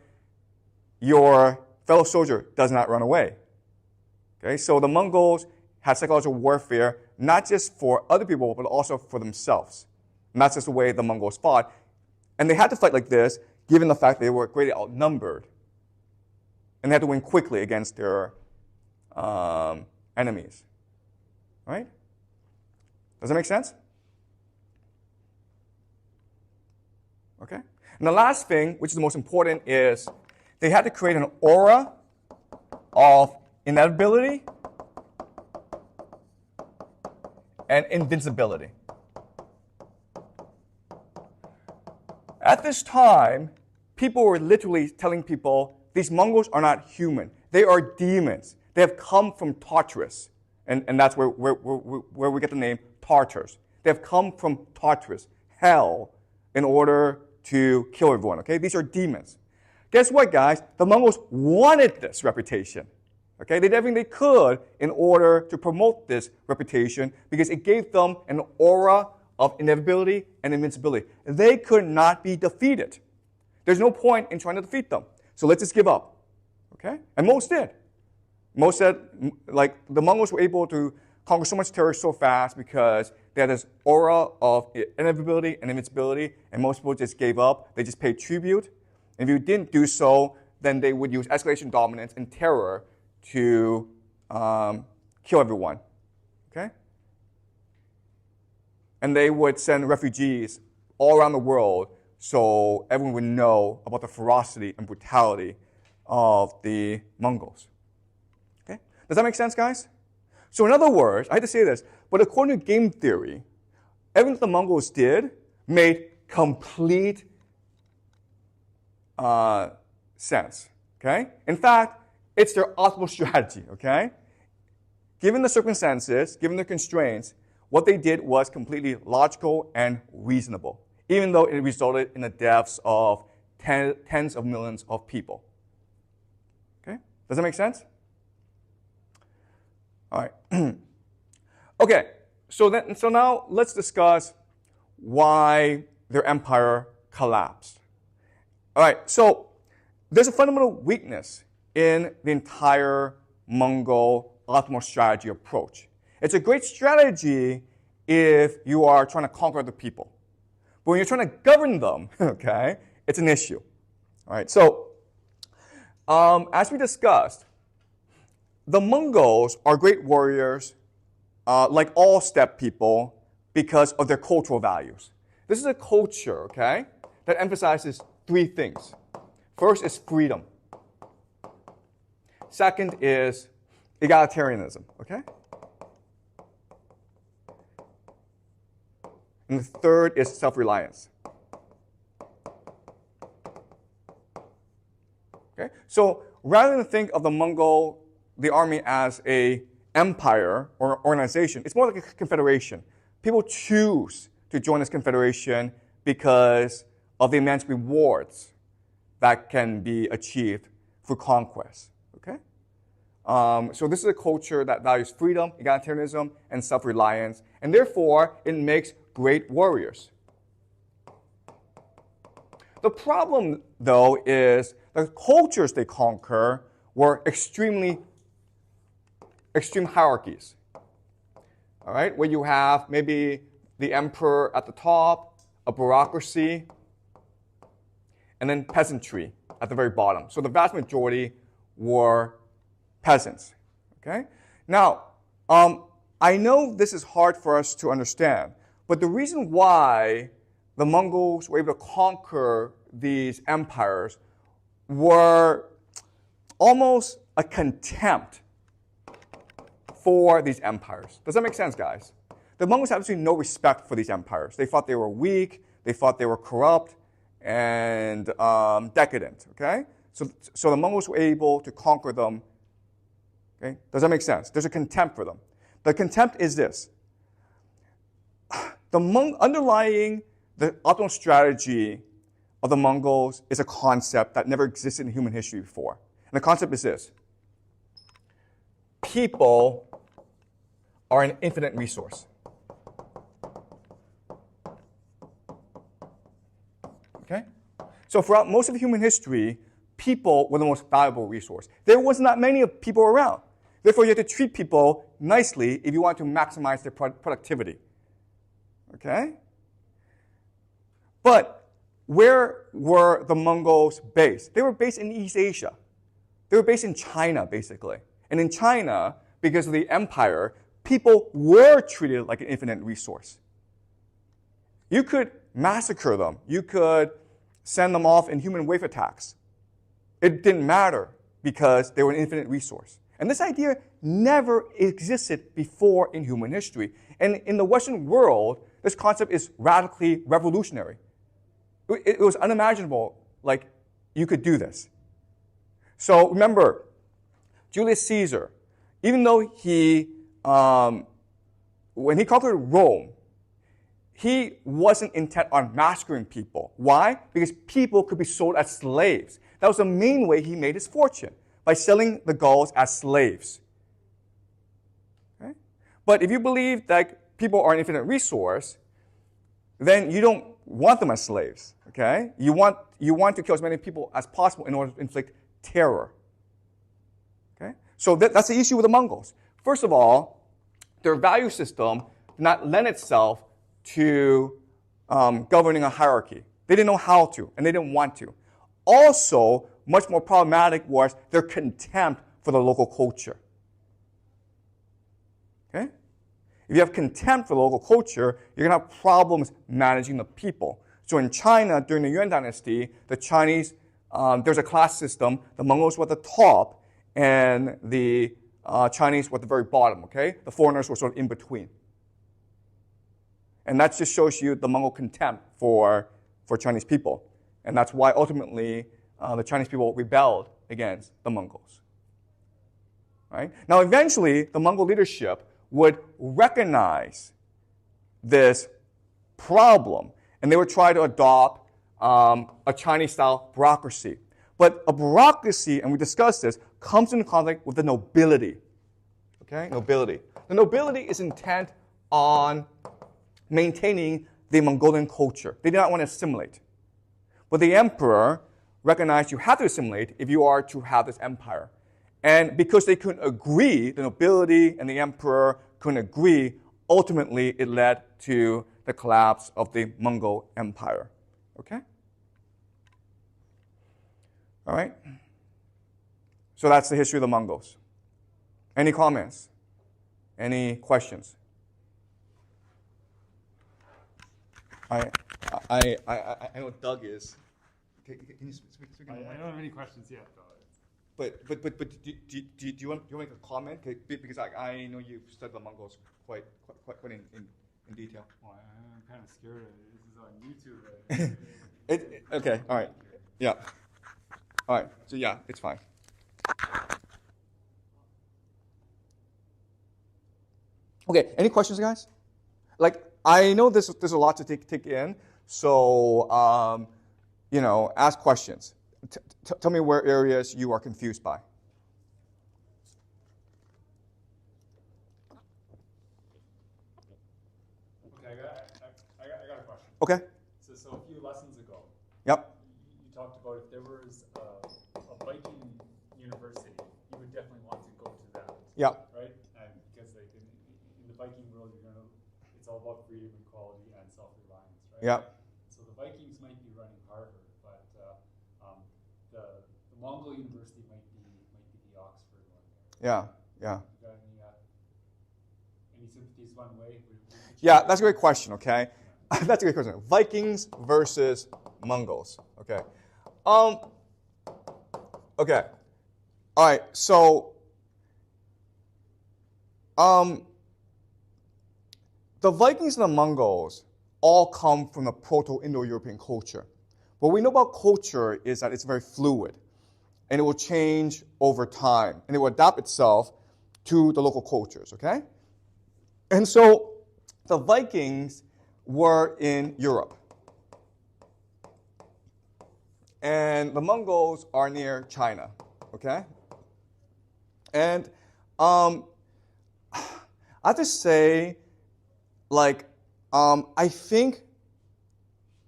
your fellow soldier does not run away. Okay? So the Mongols had psychological warfare not just for other people, but also for themselves. And that's just the way the Mongols fought. And they had to fight like this, given the fact they were greatly outnumbered. And they had to win quickly against their enemies. Right? Does that make sense? Okay? And the last thing, which is the most important, is they had to create an aura of inevitability and invincibility. At this time, people were literally telling people, these Mongols are not human. They are demons. They have come from Tartarus. And that's where we get the name Tartars. They have come from Tartarus, hell, in order to kill everyone, okay? These are demons. Guess what, guys? The Mongols wanted this reputation, okay? They did everything they could in order to promote this reputation because it gave them an aura of inevitability and invincibility. They could not be defeated. There's no point in trying to defeat them. So let's just give up, okay? And most did. Most said, like, the Mongols were able to conquer so much territory so fast because they had this aura of inevitability and invincibility, and most people just gave up. They just paid tribute. And if you didn't do so, then they would use escalation dominance and terror to kill everyone, okay? And they would send refugees all around the world so everyone would know about the ferocity and brutality of the Mongols. Okay? Does that make sense, guys? So in other words, I hate to say this, but according to game theory, everything that the Mongols did made complete sense. Okay? In fact, it's their optimal strategy. Okay? Given the circumstances, given the constraints, what they did was completely logical and reasonable, even though it resulted in the deaths of tens of millions of people. Okay? Does that make sense? All right. Okay, so now let's discuss why their empire collapsed. All right, so there's a fundamental weakness in the entire Mongol optimal strategy approach. It's a great strategy if you are trying to conquer other people. But when you're trying to govern them, okay, it's an issue. All right, so as we discussed, the Mongols are great warriors, like all steppe people, because of their cultural values. This is a culture, okay, that emphasizes three things. First is freedom. Second is egalitarianism, okay? And the third is self-reliance. Okay? So rather than think of the army as an empire or organization, it's more like a confederation. People choose to join this confederation because of the immense rewards that can be achieved through conquest. Okay? So this is a culture that values freedom, egalitarianism, and self-reliance, and therefore it makes great warriors. The problem, though, is the cultures they conquer were extreme hierarchies. All right, where you have maybe the emperor at the top, a bureaucracy, and then peasantry at the very bottom. So the vast majority were peasants. Okay? Now, I know this is hard for us to understand, but the reason why the Mongols were able to conquer these empires were almost a contempt for these empires. Does that make sense, guys? The Mongols had absolutely no respect for these empires. They thought they were weak, they thought they were corrupt, and decadent, okay? So the Mongols were able to conquer them, okay? Does that make sense? There's a contempt for them. The contempt is this. Underlying the optimal strategy of the Mongols is a concept that never existed in human history before. And the concept is this. People are an infinite resource. Okay? So throughout most of human history, people were the most valuable resource. There was not many people around. Therefore, you have to treat people nicely if you want to maximize their productivity. Okay? But where were the Mongols based? They were based in East Asia. They were based in China, basically. And in China, because of the empire, people were treated like an infinite resource. You could massacre them. You could send them off in human wave attacks. It didn't matter because they were an infinite resource. And this idea never existed before in human history. And in the Western world, this concept is radically revolutionary. It was unimaginable, like, you could do this. So remember, Julius Caesar, even though when he conquered Rome, he wasn't intent on massacring people. Why? Because people could be sold as slaves. That was the main way he made his fortune, by selling the Gauls as slaves. Okay? But if you believe that people are an infinite resource, then you don't want them as slaves. Okay? You want to kill as many people as possible in order to inflict terror. Okay? So that's the issue with the Mongols. First of all, their value system did not lend itself to governing a hierarchy. They didn't know how to, and they didn't want to. Also, much more problematic was their contempt for the local culture. Okay? If you have contempt for the local culture, you're going to have problems managing the people. So in China, during the Yuan dynasty, the Chinese, there's a class system. The Mongols were at the top, and the Chinese were at the very bottom, okay? The foreigners were sort of in between. And that just shows you the Mongol contempt for Chinese people. And that's why ultimately the Chinese people rebelled against the Mongols. Right? Now eventually the Mongol leadership would recognize this problem, and they would try to adopt a Chinese-style bureaucracy. But a bureaucracy, and we discussed this, comes into conflict with the nobility. Okay? Nobility. The nobility is intent on maintaining the Mongolian culture. They did not want to assimilate. But the emperor recognized you have to assimilate if you are to have this empire. And because they couldn't agree, the nobility and the emperor couldn't agree, ultimately it led to the collapse of the Mongol Empire. Okay? All right? So that's the history of the Mongols. Any comments? Any questions? I know Doug is. Can you speak I don't have any questions yet, though. But do you want to make a comment? Because I know you've studied the Mongols quite in detail. Well, I'm kind of scared of it. This is on YouTube. Okay, all right. Yeah. All right, so yeah, it's fine. Okay, any questions, guys? Like, I know there's a lot to take in, so, ask questions. Tell me where areas you are confused by. Okay, I got a question. Okay. So a few lessons ago, Yep. you talked about if there was a Viking university, you would definitely want to go to that. Yeah. Right? Because like in the Viking world, it's all about freedom, equality, and self-reliance, right? Yeah. So the Vikings might be running Harvard, but the Mongol University might be the Oxford one. Yeah. Yeah. You got any sympathies one way? Yeah, that's a great question, okay? That's a great question. Vikings versus Mongols, okay? Okay. All right, so the Vikings and the Mongols all come from the Proto-Indo-European culture. What we know about culture is that it's very fluid, and it will change over time, and it will adapt itself to the local cultures, okay? And so the Vikings were in Europe, and the Mongols are near China, okay? And I have to say, I think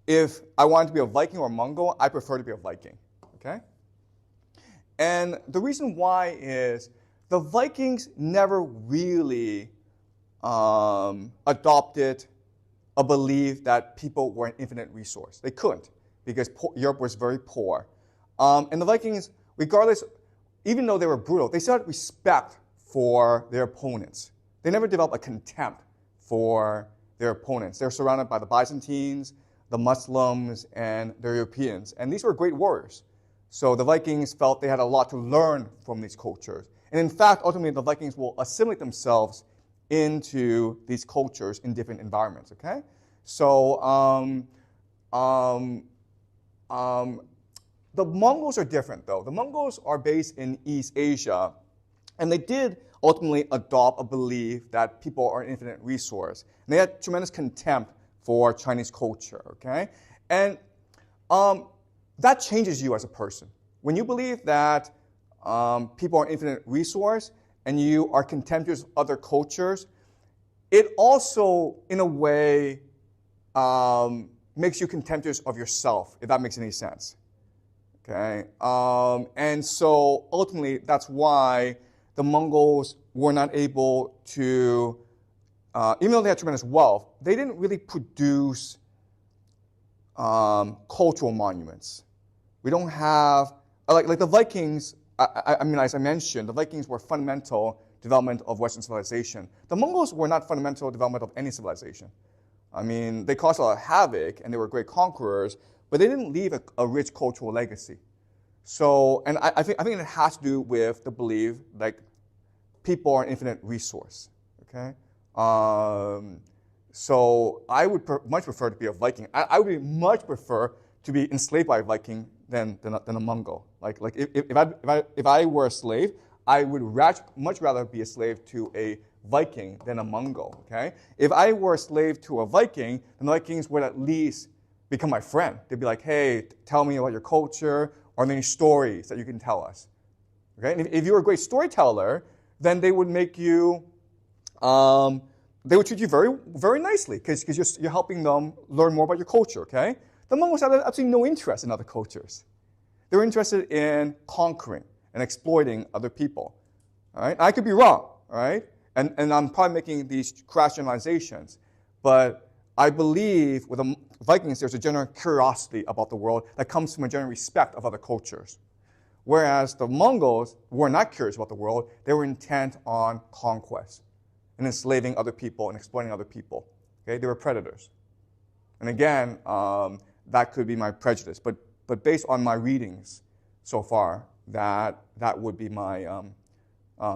if I wanted to be a Viking or a Mongol, I prefer to be a Viking, okay? And the reason why is the Vikings never really adopted a belief that people were an infinite resource. They couldn't because Europe was very poor. And the Vikings, regardless, even though they were brutal, they still had respect for their opponents. They never developed a contempt for their opponents. They're surrounded by the Byzantines, the Muslims, and the Europeans. And these were great warriors. So the Vikings felt they had a lot to learn from these cultures. And in fact, ultimately, the Vikings will assimilate themselves into these cultures in different environments, okay? So the Mongols are different, though. The Mongols are based in East Asia, and they did ultimately adopt a belief that people are an infinite resource. And they had tremendous contempt for Chinese culture, okay? And that changes you as a person. When you believe that people are an infinite resource and you are contemptuous of other cultures, it also, in a way, makes you contemptuous of yourself, if that makes any sense. Okay? And so ultimately, that's why the Mongols were not able to, even though they had tremendous wealth, they didn't really produce cultural monuments. We don't have, like the Vikings, I mean, as I mentioned, the Vikings were fundamental development of Western civilization. The Mongols were not fundamental development of any civilization. I mean, they caused a lot of havoc, and they were great conquerors, but they didn't leave a rich cultural legacy. So, and I think it has to do with the belief, like, people are an infinite resource, okay? So I would much prefer to be a Viking. I would much prefer to be enslaved by a Viking than a Mongol. Like if I were a slave, I would much rather be a slave to a Viking than a Mongol, okay? If I were a slave to a Viking, then the Vikings would at least become my friend. They'd be like, hey, tell me about your culture. Are there any stories that you can tell us? Okay? And if you were a great storyteller, then they would make you, they would treat you very, very nicely because you're helping them learn more about your culture, okay? The Mongols had absolutely no interest in other cultures. They were interested in conquering and exploiting other people, all right? I could be wrong, all right? And I'm probably making these crass generalizations, but I believe with the Vikings, there's a general curiosity about the world that comes from a general respect of other cultures. Whereas the Mongols were not curious about the world, they were intent on conquest and enslaving other people and exploiting other people. Okay? They were predators. And again, that could be my prejudice, but based on my readings so far, that would be my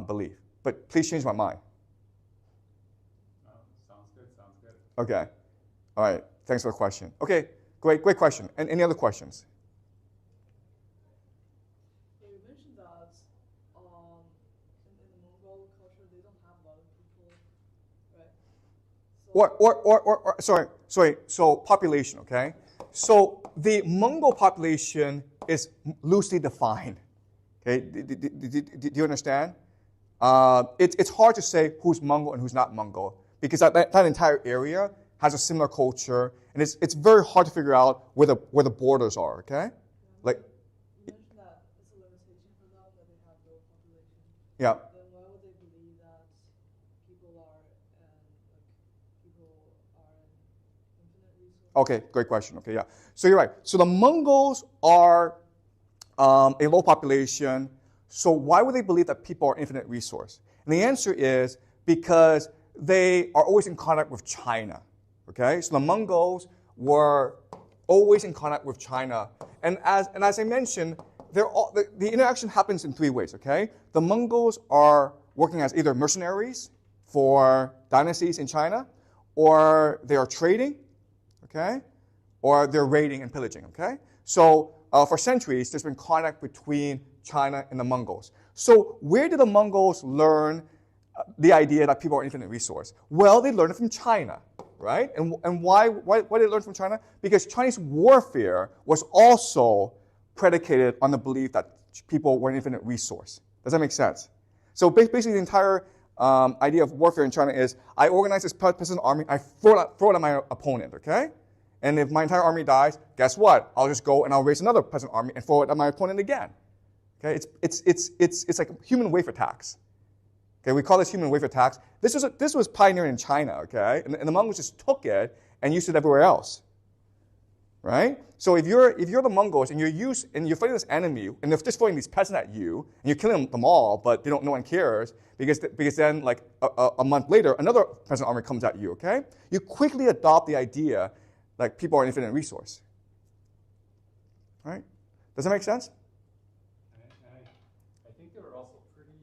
belief. But please change my mind. Sounds good. Okay. All right. Thanks for the question. Okay, great question. And any other questions? You mentioned that in the Mongol culture they don't have a lot of people, right? Sorry. So population, okay? So the Mongol population is loosely defined. Okay, do you understand? It's hard to say who's Mongol and who's not Mongol because that entire area has a similar culture, and it's very hard to figure out where the borders are. Okay, like you mentioned that it's a limitation for them that they have low population. yeah. Then why would they believe that people are an infinite resource? Okay, great question. Okay, yeah. So you're right. So the Mongols are a low population. So why would they believe that people are infinite resource? And the answer is because they are always in contact with China. Okay, so the Mongols were always in contact with China, and as I mentioned, the interaction happens in three ways. Okay, the Mongols are working as either mercenaries for dynasties in China, or they are trading. Okay, or they're raiding and pillaging, okay? So for centuries, there's been contact between China and the Mongols. So where did the Mongols learn the idea that people are infinite resource? Well, they learned it from China, right? And why did they learn from China? Because Chinese warfare was also predicated on the belief that people were an infinite resource. Does that make sense? So basically the entire idea of warfare in China is I organize this peasant army, I throw it at my opponent, okay? And if my entire army dies, guess what? I'll just go and I'll raise another peasant army and throw it at my opponent again. Okay? It's like human wave attacks. Okay, we call this human wave attacks. This was pioneered in China, okay? And the Mongols just took it and used it everywhere else. Right? So if you're the Mongols and you're fighting this enemy and they're just throwing these peasants at you and you're killing them all, but no one cares because then like a month later another peasant army comes at you. Okay? You quickly adopt the idea like people are an infinite resource. Right? Does that make sense? I think they were also pretty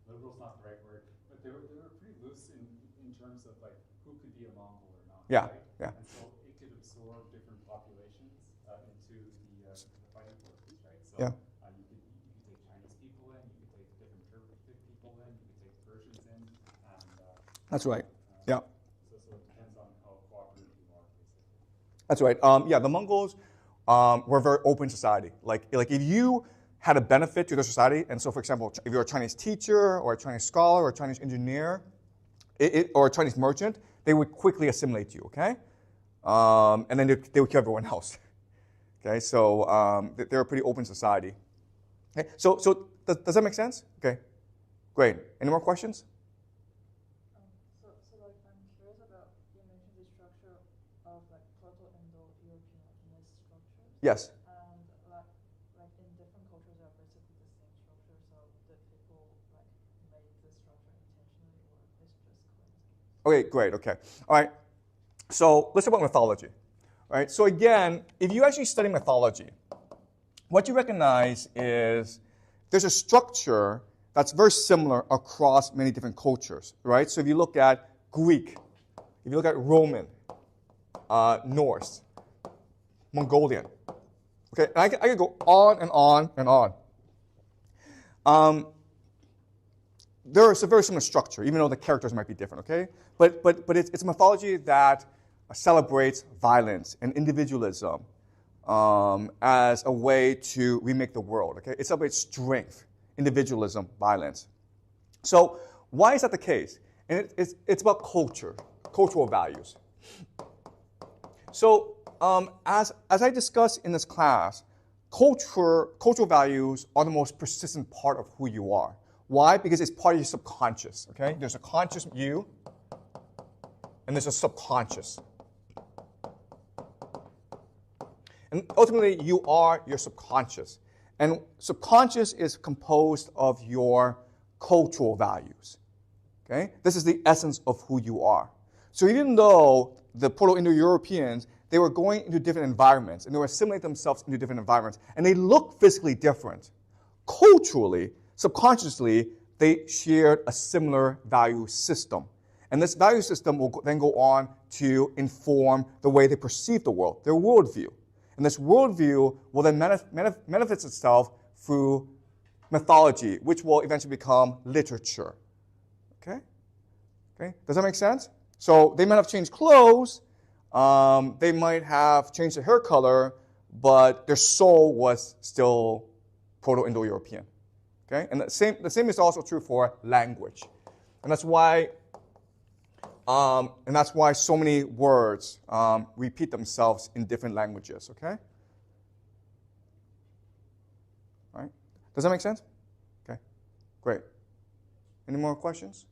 liberal's not the right word, but they were pretty loose in terms of like who could be a Mongol or not. Yeah. Right? Yeah. And so it could absorb different populations into the fighting forces, right? So Yeah. You could take Chinese people in, you could take different Turkic people in, you could take Persians in, and That's right. Yeah. So it depends on how cooperative you are, basically. That's right. Yeah, the Mongols were a very open society. Like if you had a benefit to the society, and so for example, if you're a Chinese teacher or a Chinese scholar or a Chinese engineer or a Chinese merchant, they would quickly assimilate you, okay? And then they would kill everyone else. Okay, so they're a pretty open society. Okay, so does that make sense? Okay, great. Any more questions? So like I'm curious about you mentioned the structure of like Proto-Indo-European structures. Yes. And like in different cultures they are basically the same structure. So did people like make this structure intentionally or it's just coincidence? Okay, great. Okay, all right. So let's talk about mythology. All right. So again, if you actually study mythology, what you recognize is there's a structure that's very similar across many different cultures, right? So if you look at Greek, if you look at Roman, Norse, Mongolian, okay, and I could go on and on and on. There is a very similar structure, even though the characters might be different, okay? But it's a mythology that celebrates violence and individualism as a way to remake the world, okay? It celebrates strength, individualism, violence. So why is that the case? And it's about culture, cultural values. So as I discussed in this class, cultural values are the most persistent part of who you are. Why? Because it's part of your subconscious, okay? There's a conscious you, and there's a subconscious. And ultimately, you are your subconscious. And subconscious is composed of your cultural values, okay? This is the essence of who you are. So even though the Proto-Indo-Europeans, they were going into different environments, and they were assimilating themselves into different environments, and they looked physically different, culturally, subconsciously, they shared a similar value system. And this value system will then go on to inform the way they perceive the world, their worldview. And this worldview will then manifest itself through mythology, which will eventually become literature. Okay? Does that make sense? So they might have changed clothes, they might have changed their hair color, but their soul was still Proto-Indo-European. Okay? And the same is also true for language. And that's why so many words repeat themselves in different languages, okay? All right? Does that make sense? Okay, great. Any more questions?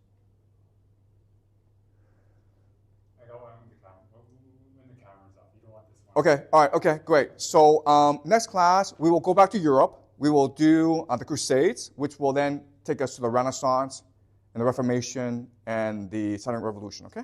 I got one when the camera's off. You don't want this one. Okay, all right, okay, great. So next class, we will go back to Europe. We will do the Crusades, which will then take us to the Renaissance and the Reformation and the Silent Revolution, okay?